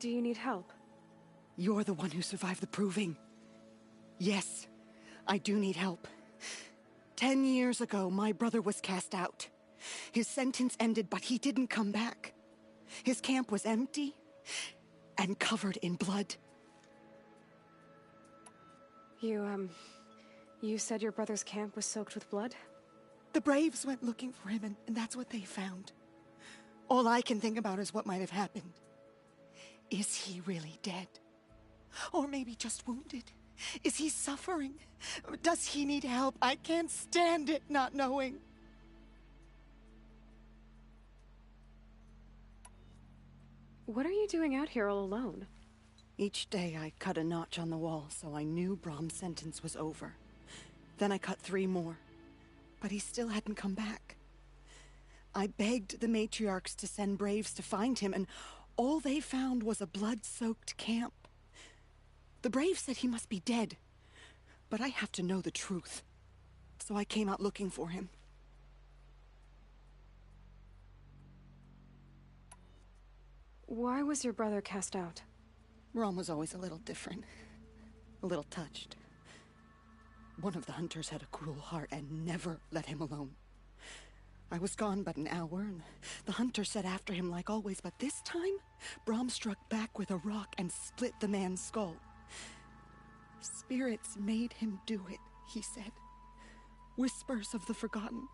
Do you need help? You're the one who survived the proving. Yes, I do need help. 10 years ago, my brother was cast out. His sentence ended, but he didn't come back. His camp was empty and covered in blood. You said your brother's camp was soaked with blood? The Braves went looking for him, and that's what they found. All I can think about is what might have happened. Is he really dead? Or maybe just wounded? Is he suffering? Does he need help? I can't stand it not knowing. What are you doing out here all alone? Each day I cut a notch on the wall, so I knew Brahm's sentence was over. Then I cut 3 more, but he still hadn't come back. I begged the matriarchs to send Braves to find him, and all they found was a blood-soaked camp. The Braves said he must be dead, but I have to know the truth, so I came out looking for him. Why was your brother cast out? Brahm was always a little different, a little touched. One of the hunters had a cruel heart and never let him alone. I was gone but an hour, and the hunter set after him like always, but this time, Brahm struck back with a rock and split the man's skull. Spirits made him do it, he said. Whispers of the forgotten.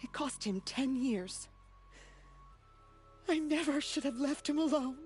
It cost him 10 years. I never should have left him alone.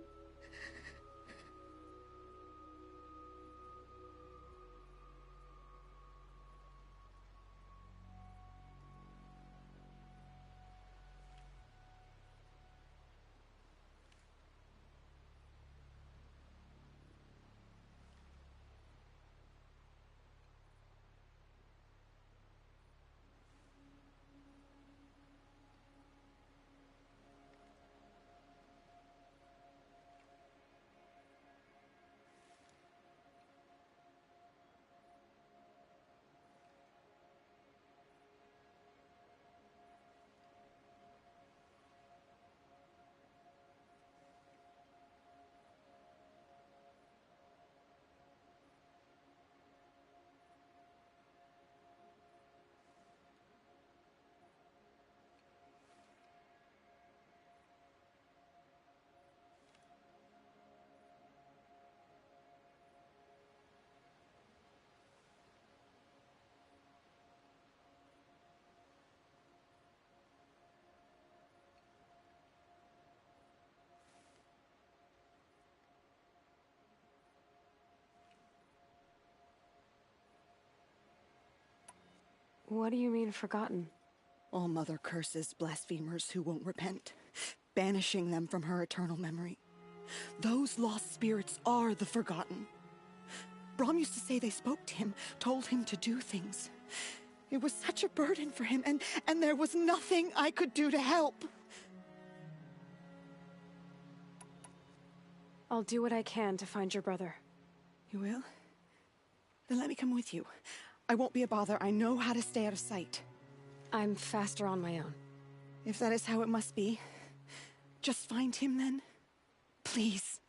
What do you mean, forgotten? All-Mother curses blasphemers who won't repent, banishing them from her eternal memory. Those lost spirits are the forgotten. Brahm used to say they spoke to him, told him to do things. It was such a burden for him, and there was nothing I could do to help. I'll do what I can to find your brother. You will? Then let me come with you. I won't be a bother. I know how to stay out of sight. I'm faster on my own. If that is how it must be, just find him then. Please.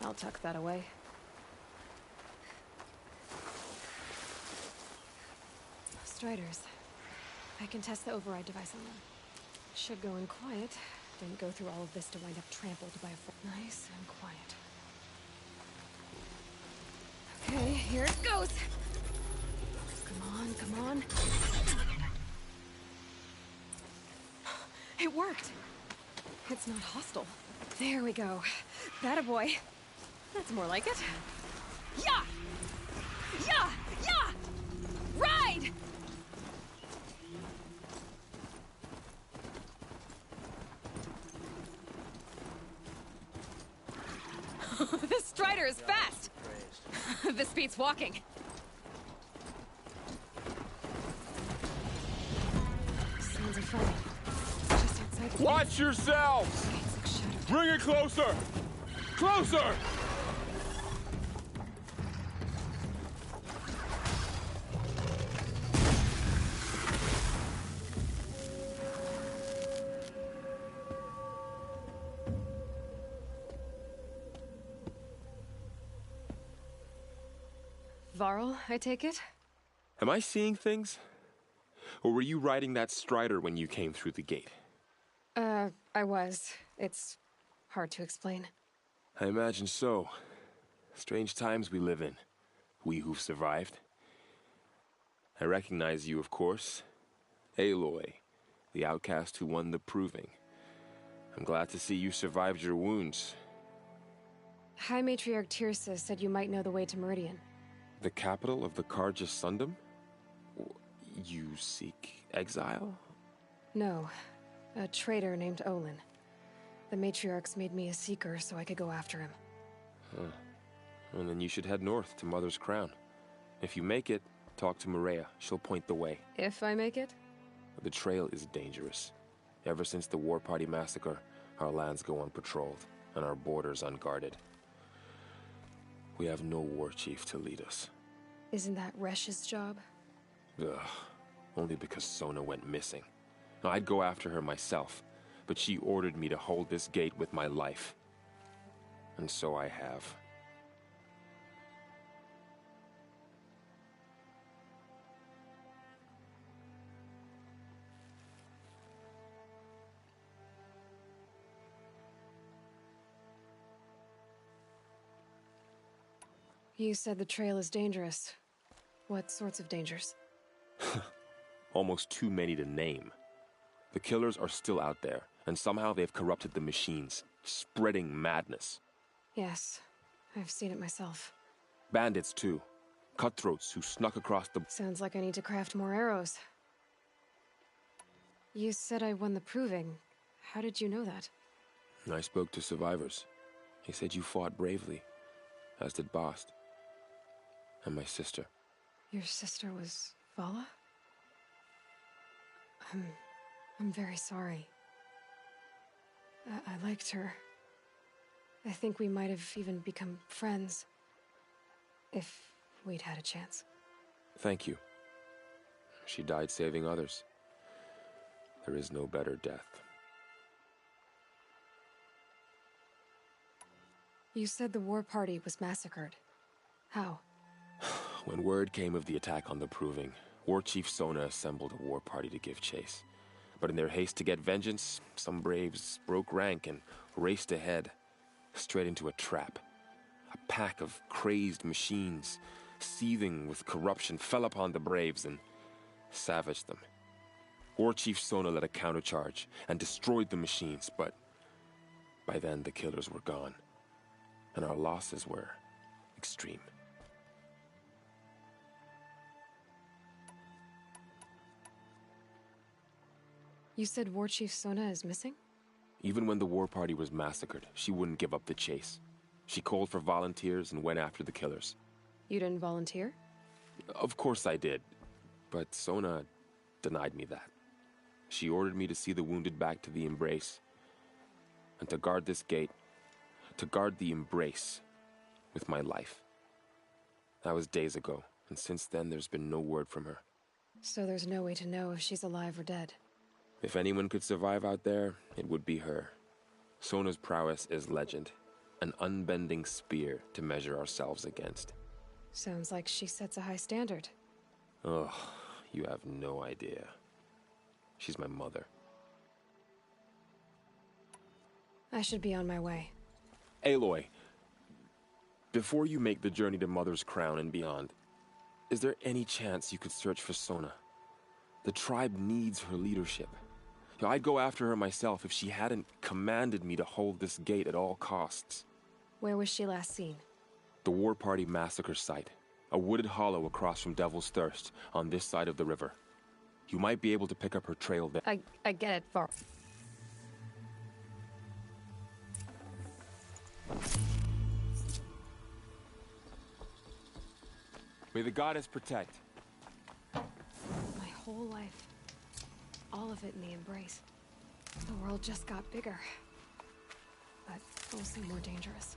I'll tuck that away. Striders. I can test the override device on them. Should go in quiet. Didn't go through all of this to wind up trampled by a nice and quiet. Okay, here it goes! Come on, come on. It worked! It's not hostile. There we go. That a boy. That's more like it. Yeah! Yeah! Yeah! Ride! This Strider is fast! This beats walking. Sounds of fighting. Just outside the Watch yourselves! Bring it closer! Closer! Varl, I take it? Am I seeing things? Or were you riding that Strider when you came through the gate? I was. It's hard to explain. I imagine so. Strange times we live in. We who've survived. I recognize you, of course. Aloy, the outcast who won the Proving. I'm glad to see you survived your wounds. High Matriarch Tirsa said you might know the way to Meridian. The capital of the Carja Sundom? You seek exile? No. A traitor named Olin. The Matriarchs made me a seeker so I could go after him. Huh. And then you should head north to Mother's Crown. If you make it, talk to Maria. She'll point the way. If I make it? The trail is dangerous. Ever since the War Party massacre, our lands go unpatrolled, and our borders unguarded. We have no war chief to lead us. Isn't that Resh's job? Ugh. Only because Sona went missing. I'd go after her myself, but she ordered me to hold this gate with my life. And so I have. You said the trail is dangerous. What sorts of dangers? Almost too many to name. The killers are still out there, and somehow they've corrupted the machines, spreading madness. Yes, I've seen it myself. Bandits, too. Cutthroats who snuck across the... Sounds like I need to craft more arrows. You said I won the Proving. How did you know that? I spoke to survivors. They said you fought bravely, as did Bast. And my sister. Your sister was Vala? I'm very sorry. I liked her. I think we might have even become friends. If we'd had a chance. Thank you. She died saving others. There is no better death. You said the war party was massacred. How? When word came of the attack on the Proving, War Chief Sona assembled a war party to give chase. But in their haste to get vengeance, some braves broke rank and raced ahead, straight into a trap. A pack of crazed machines, seething with corruption, fell upon the braves and savaged them. War Chief Sona led a countercharge and destroyed the machines, but by then the killers were gone, and our losses were extreme. You said War Chief Sona is missing? Even when the war party was massacred, she wouldn't give up the chase. She called for volunteers and went after the killers. You didn't volunteer? Of course I did, but Sona denied me that. She ordered me to see the wounded back to the Embrace, and to guard this gate, to guard the Embrace with my life. That was days ago, and since then there's been no word from her. So there's no way to know if she's alive or dead. If anyone could survive out there, it would be her. Sona's prowess is legend, an unbending spear to measure ourselves against. Sounds like she sets a high standard. Ugh, you have no idea. She's my mother. I should be on my way. Aloy, before you make the journey to Mother's Crown and beyond, is there any chance you could search for Sona? The tribe needs her leadership. I'd go after her myself if she hadn't commanded me to hold this gate at all costs. Where was she last seen? The War Party massacre site. A wooded hollow across from Devil's Thirst, on this side of the river. You might be able to pick up her trail there. I get it, Var. May the goddess protect. My whole life. All of it in the embrace. The world just got bigger. But also more dangerous.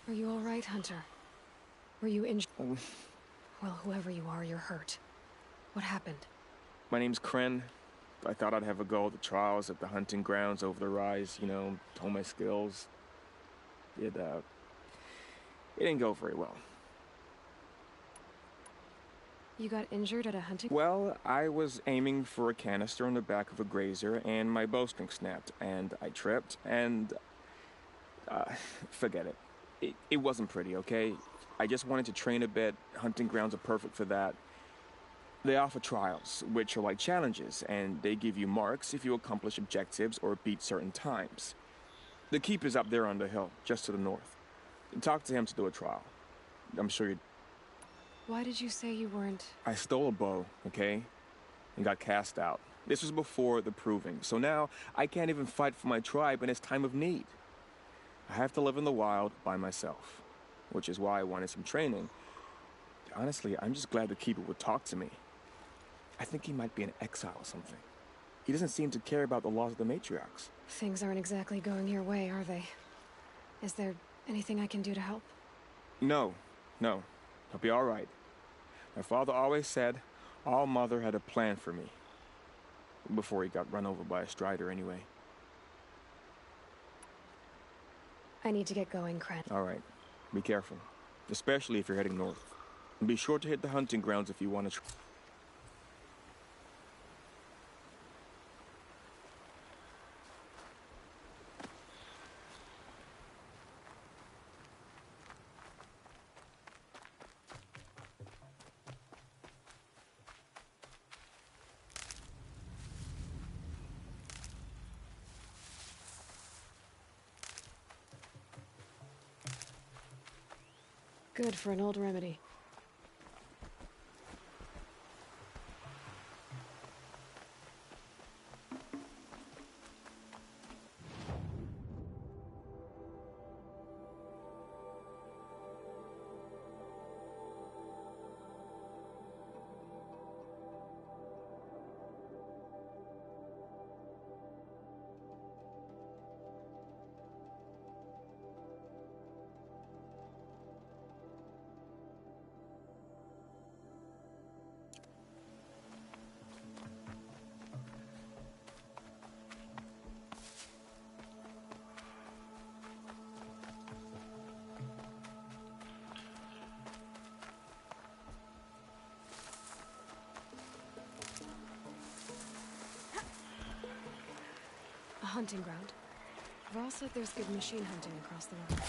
Are you all right, Hunter? Were you injured? Well, whoever you are, you're hurt. What happened? My name's Kren. I thought I'd have a go at the trials at the hunting grounds over the rise, you know, hone my skills. It didn't go very well. You got injured at a hunting... Well, I was aiming for a canister on the back of a grazer, and my bowstring snapped, and I tripped, and... forget it. It wasn't pretty, okay? I just wanted to train a bit. Hunting grounds are perfect for that. They offer trials, which are like challenges, and they give you marks if you accomplish objectives or beat certain times. The keep is up there on the hill, just to the north. Talk to him to do a trial. I'm sure you'd... Why did you say you weren't... I stole a bow, okay? And got cast out. This was before the proving, so now I can't even fight for my tribe in its time of need. I have to live in the wild by myself, which is why I wanted some training. Honestly, I'm just glad the Keeper would talk to me. I think he might be in exile or something. He doesn't seem to care about the laws of the matriarchs. Things aren't exactly going your way, are they? Is there anything I can do to help? No. I'll be all right. My father always said All Mother had a plan for me. Before he got run over by a strider, anyway. I need to get going, Kren. All right. Be careful. Especially if you're heading north. And be sure to hit the hunting grounds if you want to... Good for an old remedy. A hunting ground. Val said there's good machine hunting across the river.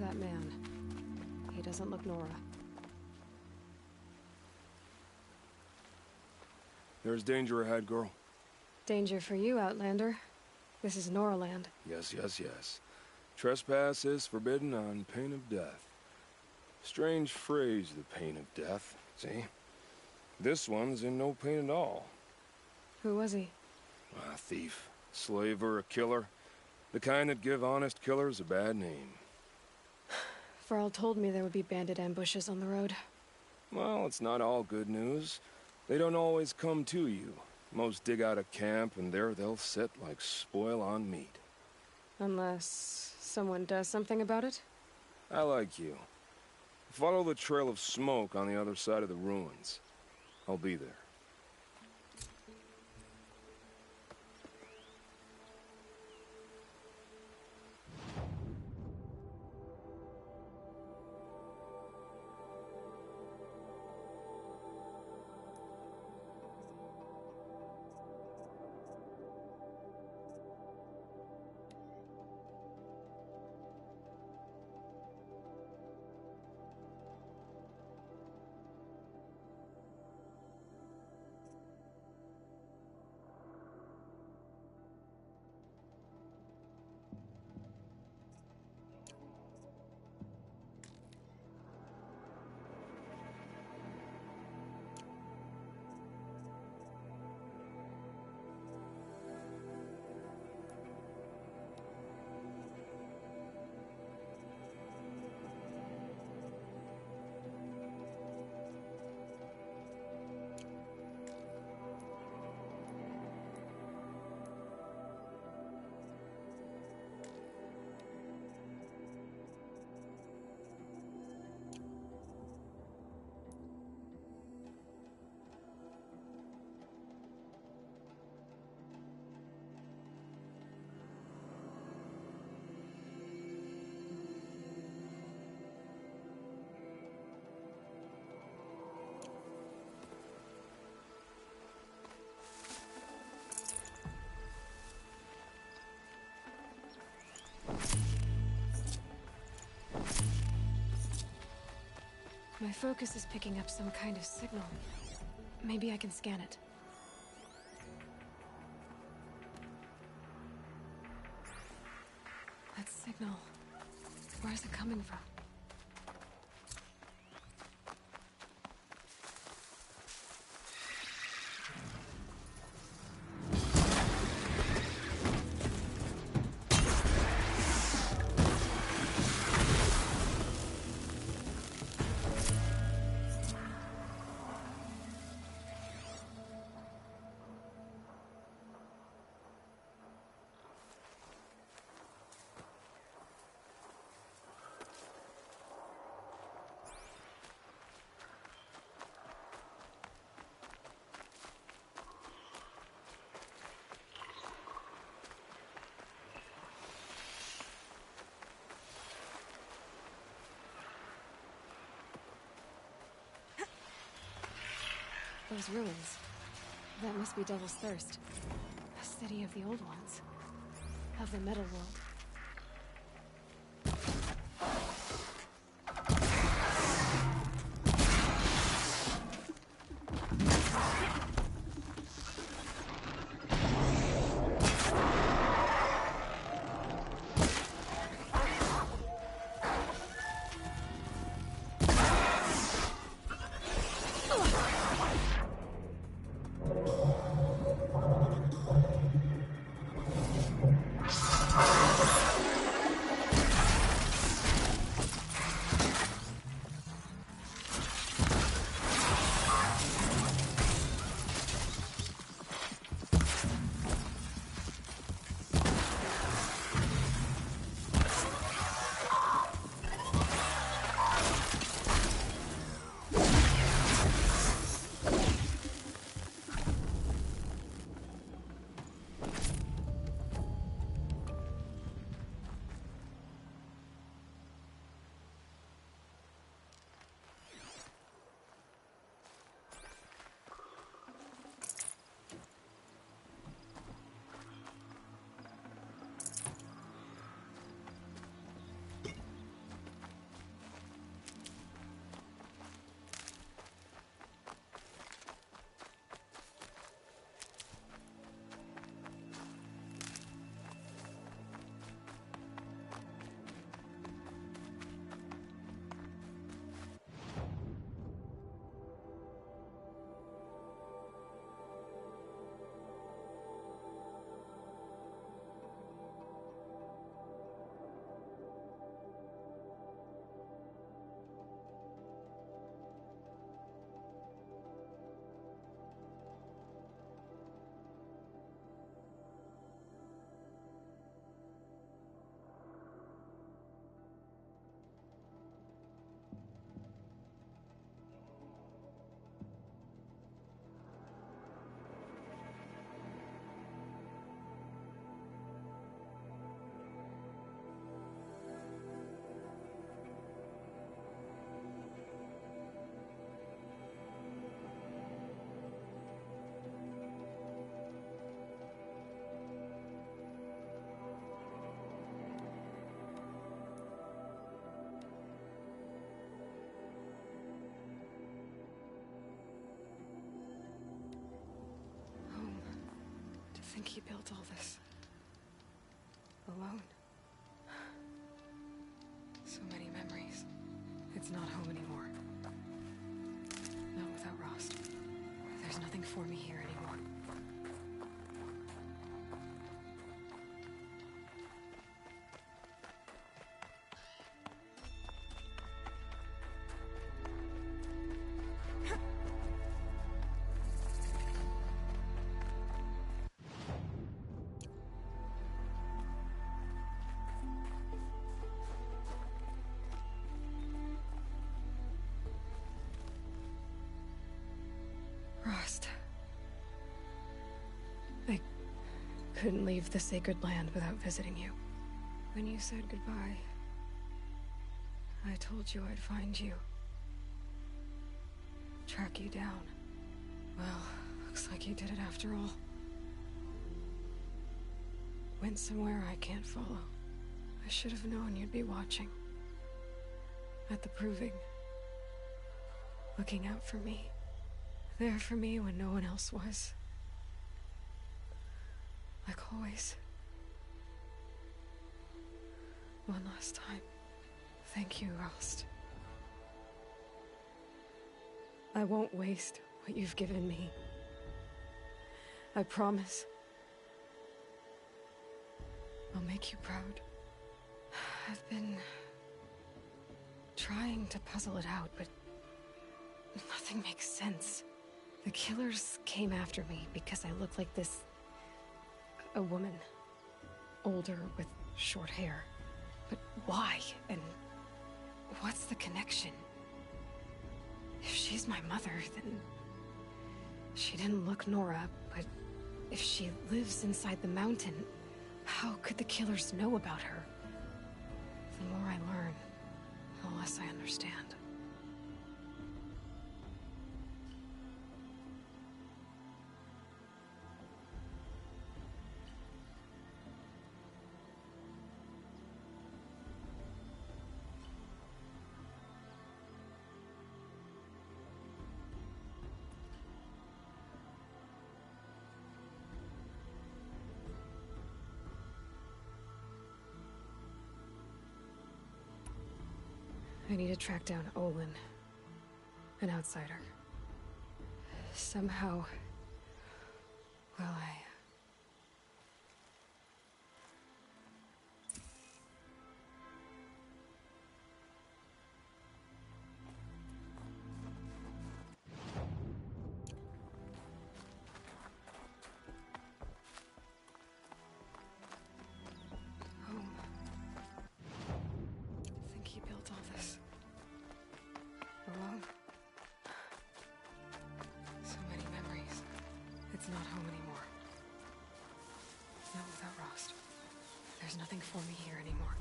That man. He doesn't look Nora. There's danger ahead, girl. Danger for you, Outlander. This is Nora land. Yes, yes, yes. Trespass is forbidden on pain of death. Strange phrase, the pain of death. See? This one's in no pain at all. Who was he? A thief, slaver, a killer. The kind that give honest killers a bad name. Varl told me there would be bandit ambushes on the road. Well, it's not all good news. They don't always come to you. Most dig out a camp, and there they'll sit like spoil on meat. Unless someone does something about it? I like you. Follow the trail of smoke on the other side of the ruins. I'll be there. My focus is picking up some kind of signal. Maybe I can scan it. That signal. Where is it coming from? Those ruins. That must be Devil's Thirst. A city of the old ones. Of the metal world. I think he built all this. Alone. So many memories. It's not home anymore. Not without Rost. There's nothing for me here anymore. Rost. I couldn't leave the sacred land without visiting you. When you said goodbye, I told you I'd find you. Track you down. Well, looks like you did it after all. Went somewhere I can't follow. I should have known you'd be watching. At the Proving. Looking out for me. There for me when no one else was. Like always. One last time. Thank you, Rost. I won't waste what you've given me. I promise. I'll make you proud. I've been trying to puzzle it out, but nothing makes sense. The killers came after me because I look like this... a woman. Older with short hair. But why? And what's the connection? If she's my mother, then... she didn't look Nora, but if she lives inside the mountain, how could the killers know about her? The more I learn, the less I understand. I need to track down Olin, an outsider. Somehow... Well, I think he built all this alone. So many memories. It's not home anymore. Not without Rost. There's nothing for me here anymore.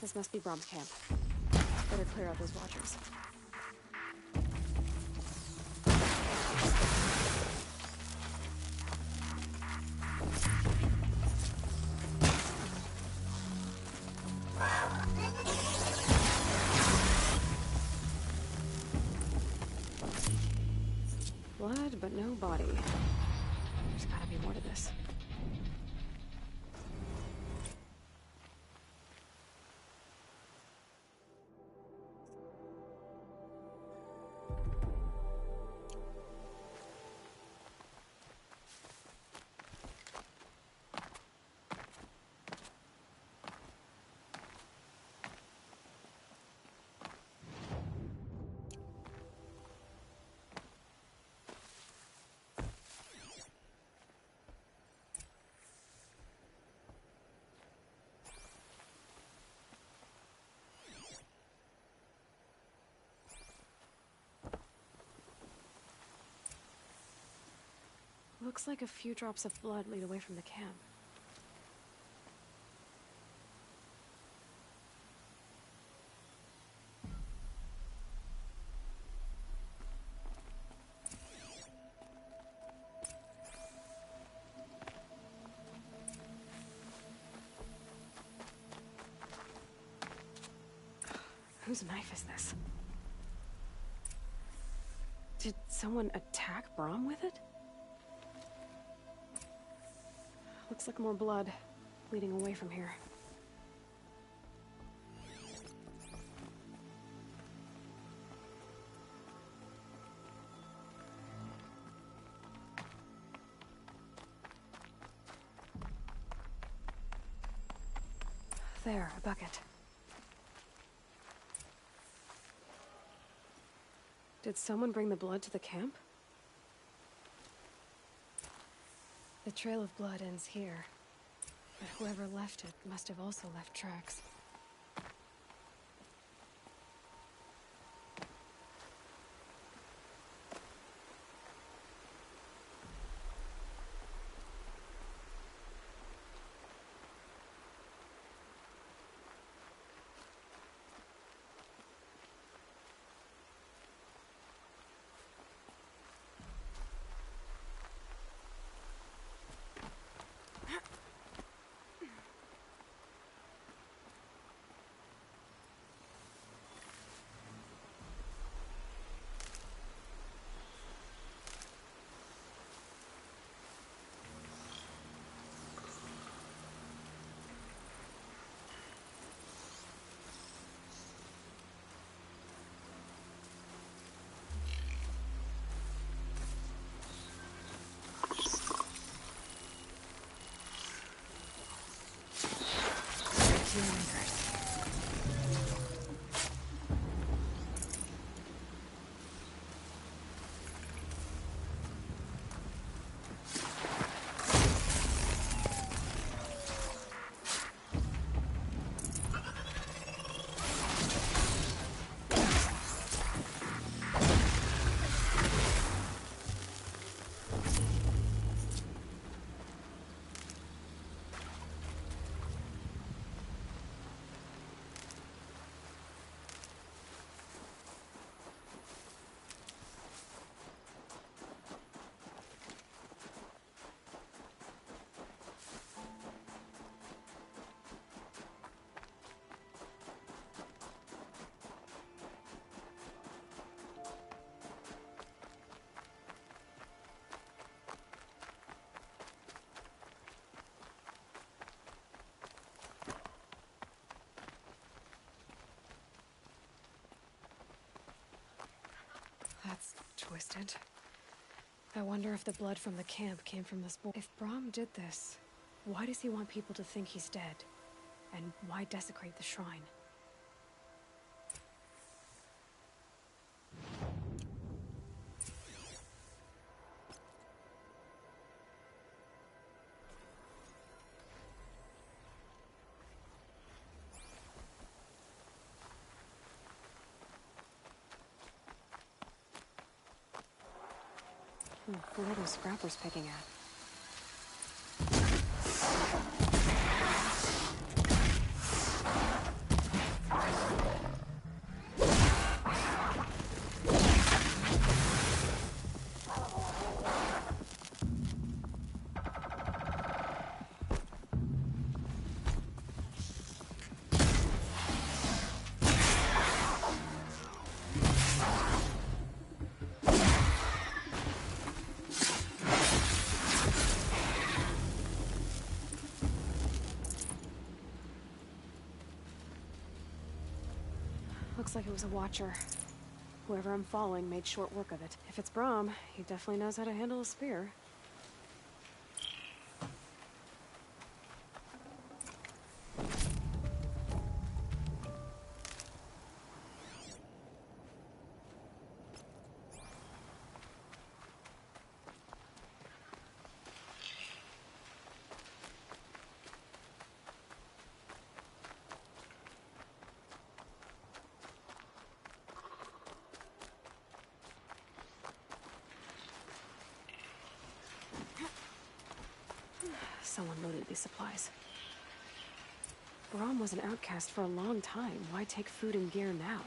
This must be Brom's camp. Better clear out those watchers. Blood, but no body. There's gotta be more to this. Looks like a few drops of blood lead away from the camp. Whose knife is this? Did someone attack Brom with it? Looks like more blood leading away from here. There, a bucket. Did someone bring the blood to the camp? The trail of blood ends here, but whoever left it must have also left tracks. That's twisted. I wonder if the blood from the camp came from this boy. If Brahm did this, why does he want people to think he's dead? And why desecrate the shrine? Who are those scrappers picking at? Looks like it was a watcher. Whoever I'm following made short work of it. If it's Brahm, he definitely knows how to handle a spear. Someone loaded these supplies. Brahm was an outcast for a long time. Why take food and gear now?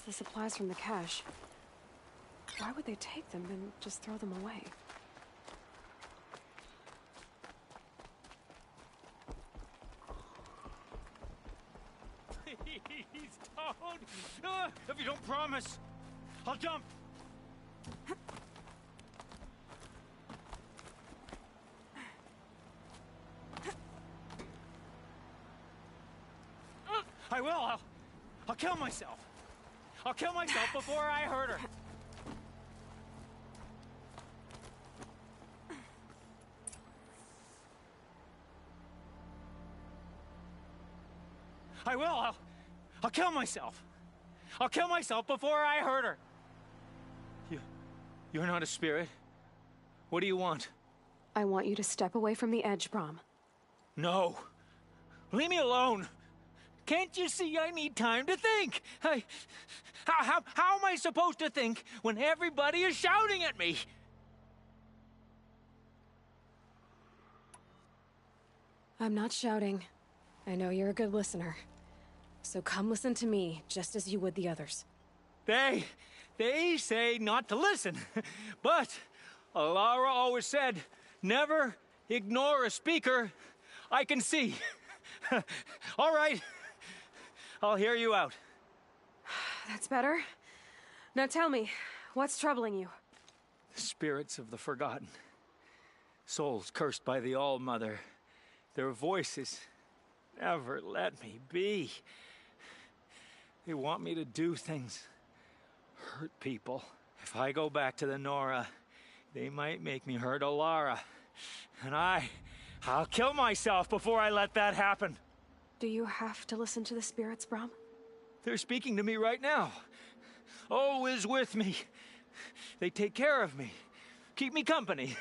The supplies from the cache. Why would they take them and just throw them away? Please don't! If you don't promise, I'll jump! I will. I'll kill myself. I'll kill myself before I hurt her. I will. I'll kill myself. I'll kill myself before I hurt her. You're not a spirit. What do you want? I want you to step away from the edge, Brom. No. Leave me alone. Can't you see I need time to think? How am I supposed to think when everybody is shouting at me? I'm not shouting. I know you're a good listener. So come listen to me, just as you would the others. They say not to listen. But Alara always said, never ignore a speaker I can see. All right. I'll hear you out. That's better. Now tell me, what's troubling you? The spirits of the forgotten. Souls cursed by the All-Mother. Their voices never let me be. They want me to do things, hurt people. If I go back to the Nora, they might make me hurt Alara. And I'll kill myself before I let that happen. Do you have to listen to the spirits, Brom? They're speaking to me right now. O is with me. They take care of me, keep me company,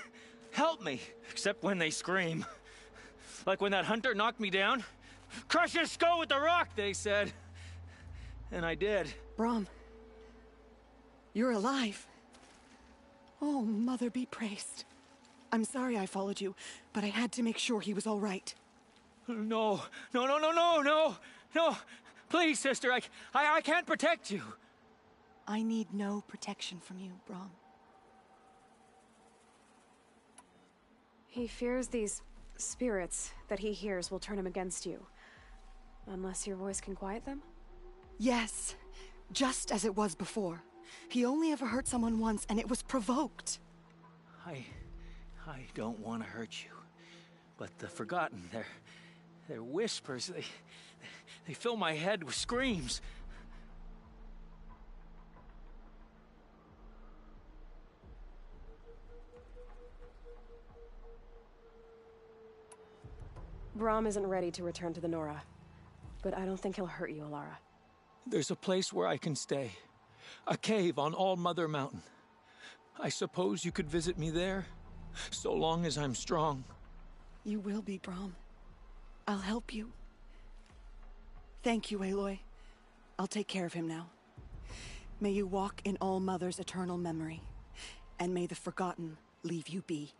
help me, except when they scream. Like when that hunter knocked me down. Crush his skull with the rock, they said. And I did. Brom, you're alive. Oh, Mother be praised. I'm sorry I followed you, but I had to make sure he was all right. No. Please, sister, I can't protect you. I need no protection from you, Brom. He fears these spirits that he hears will turn him against you. Unless your voice can quiet them? Yes, just as it was before. He only ever hurt someone once, and it was provoked. I don't want to hurt you. But the Forgotten, their whispers, they fill my head with screams. Brom isn't ready to return to the Nora, but I don't think he'll hurt you, Alara. There's a place where I can stay. A cave on All-Mother Mountain. I suppose you could visit me there, so long as I'm strong. You will be, Brom. I'll help you. Thank you, Aloy. I'll take care of him now. May you walk in All-Mother's eternal memory, and may the Forgotten leave you be.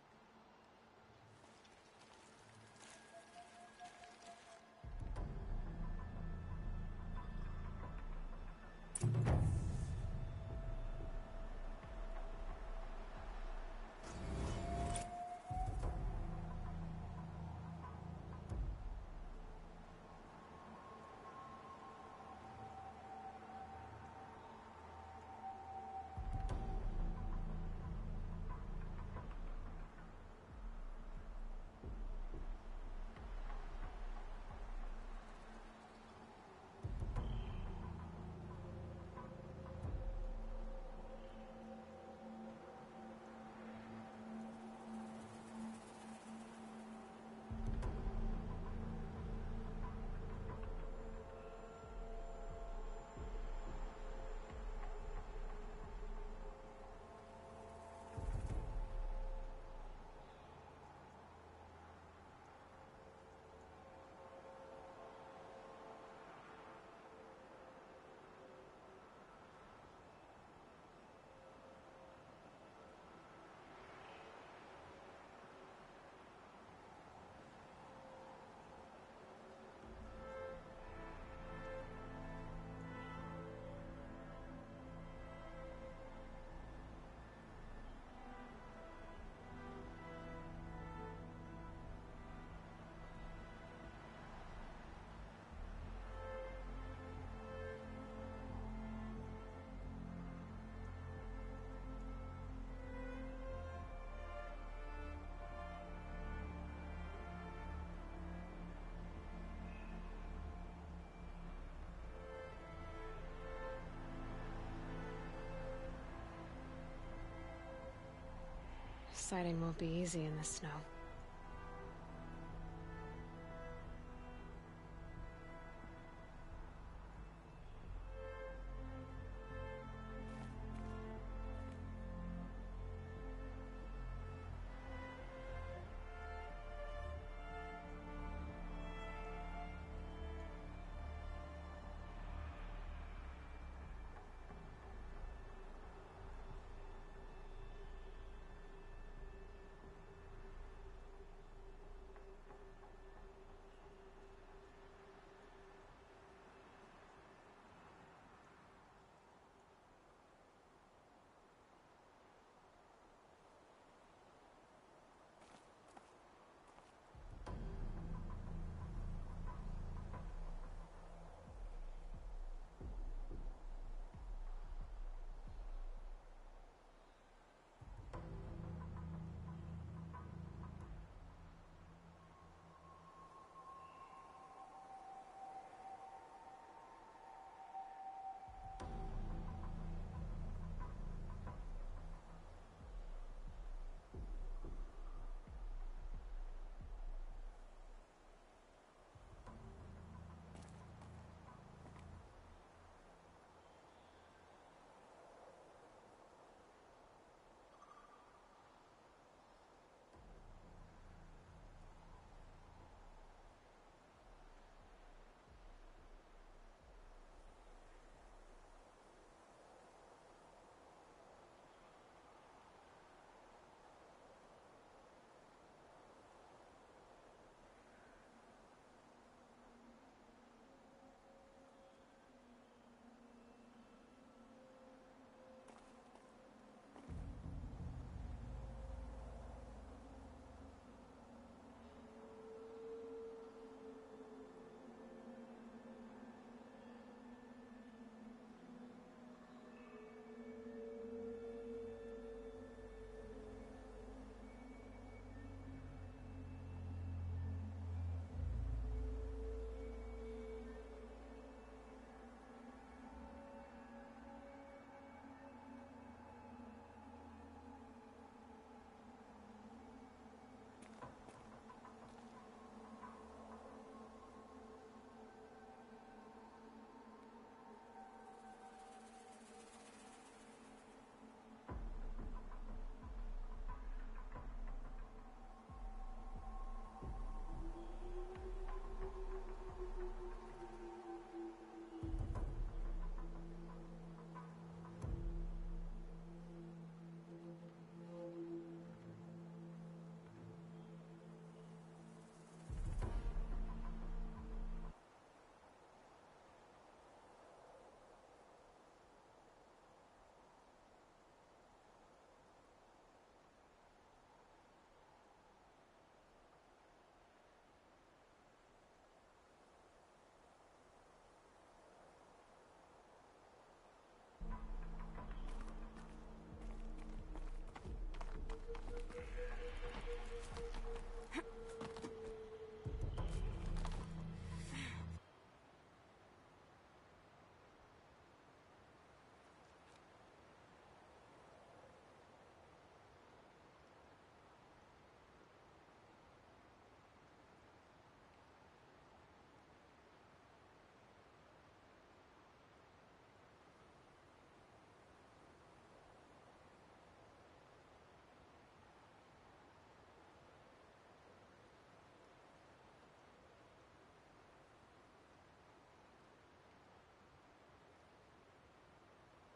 Deciding won't be easy in the snow.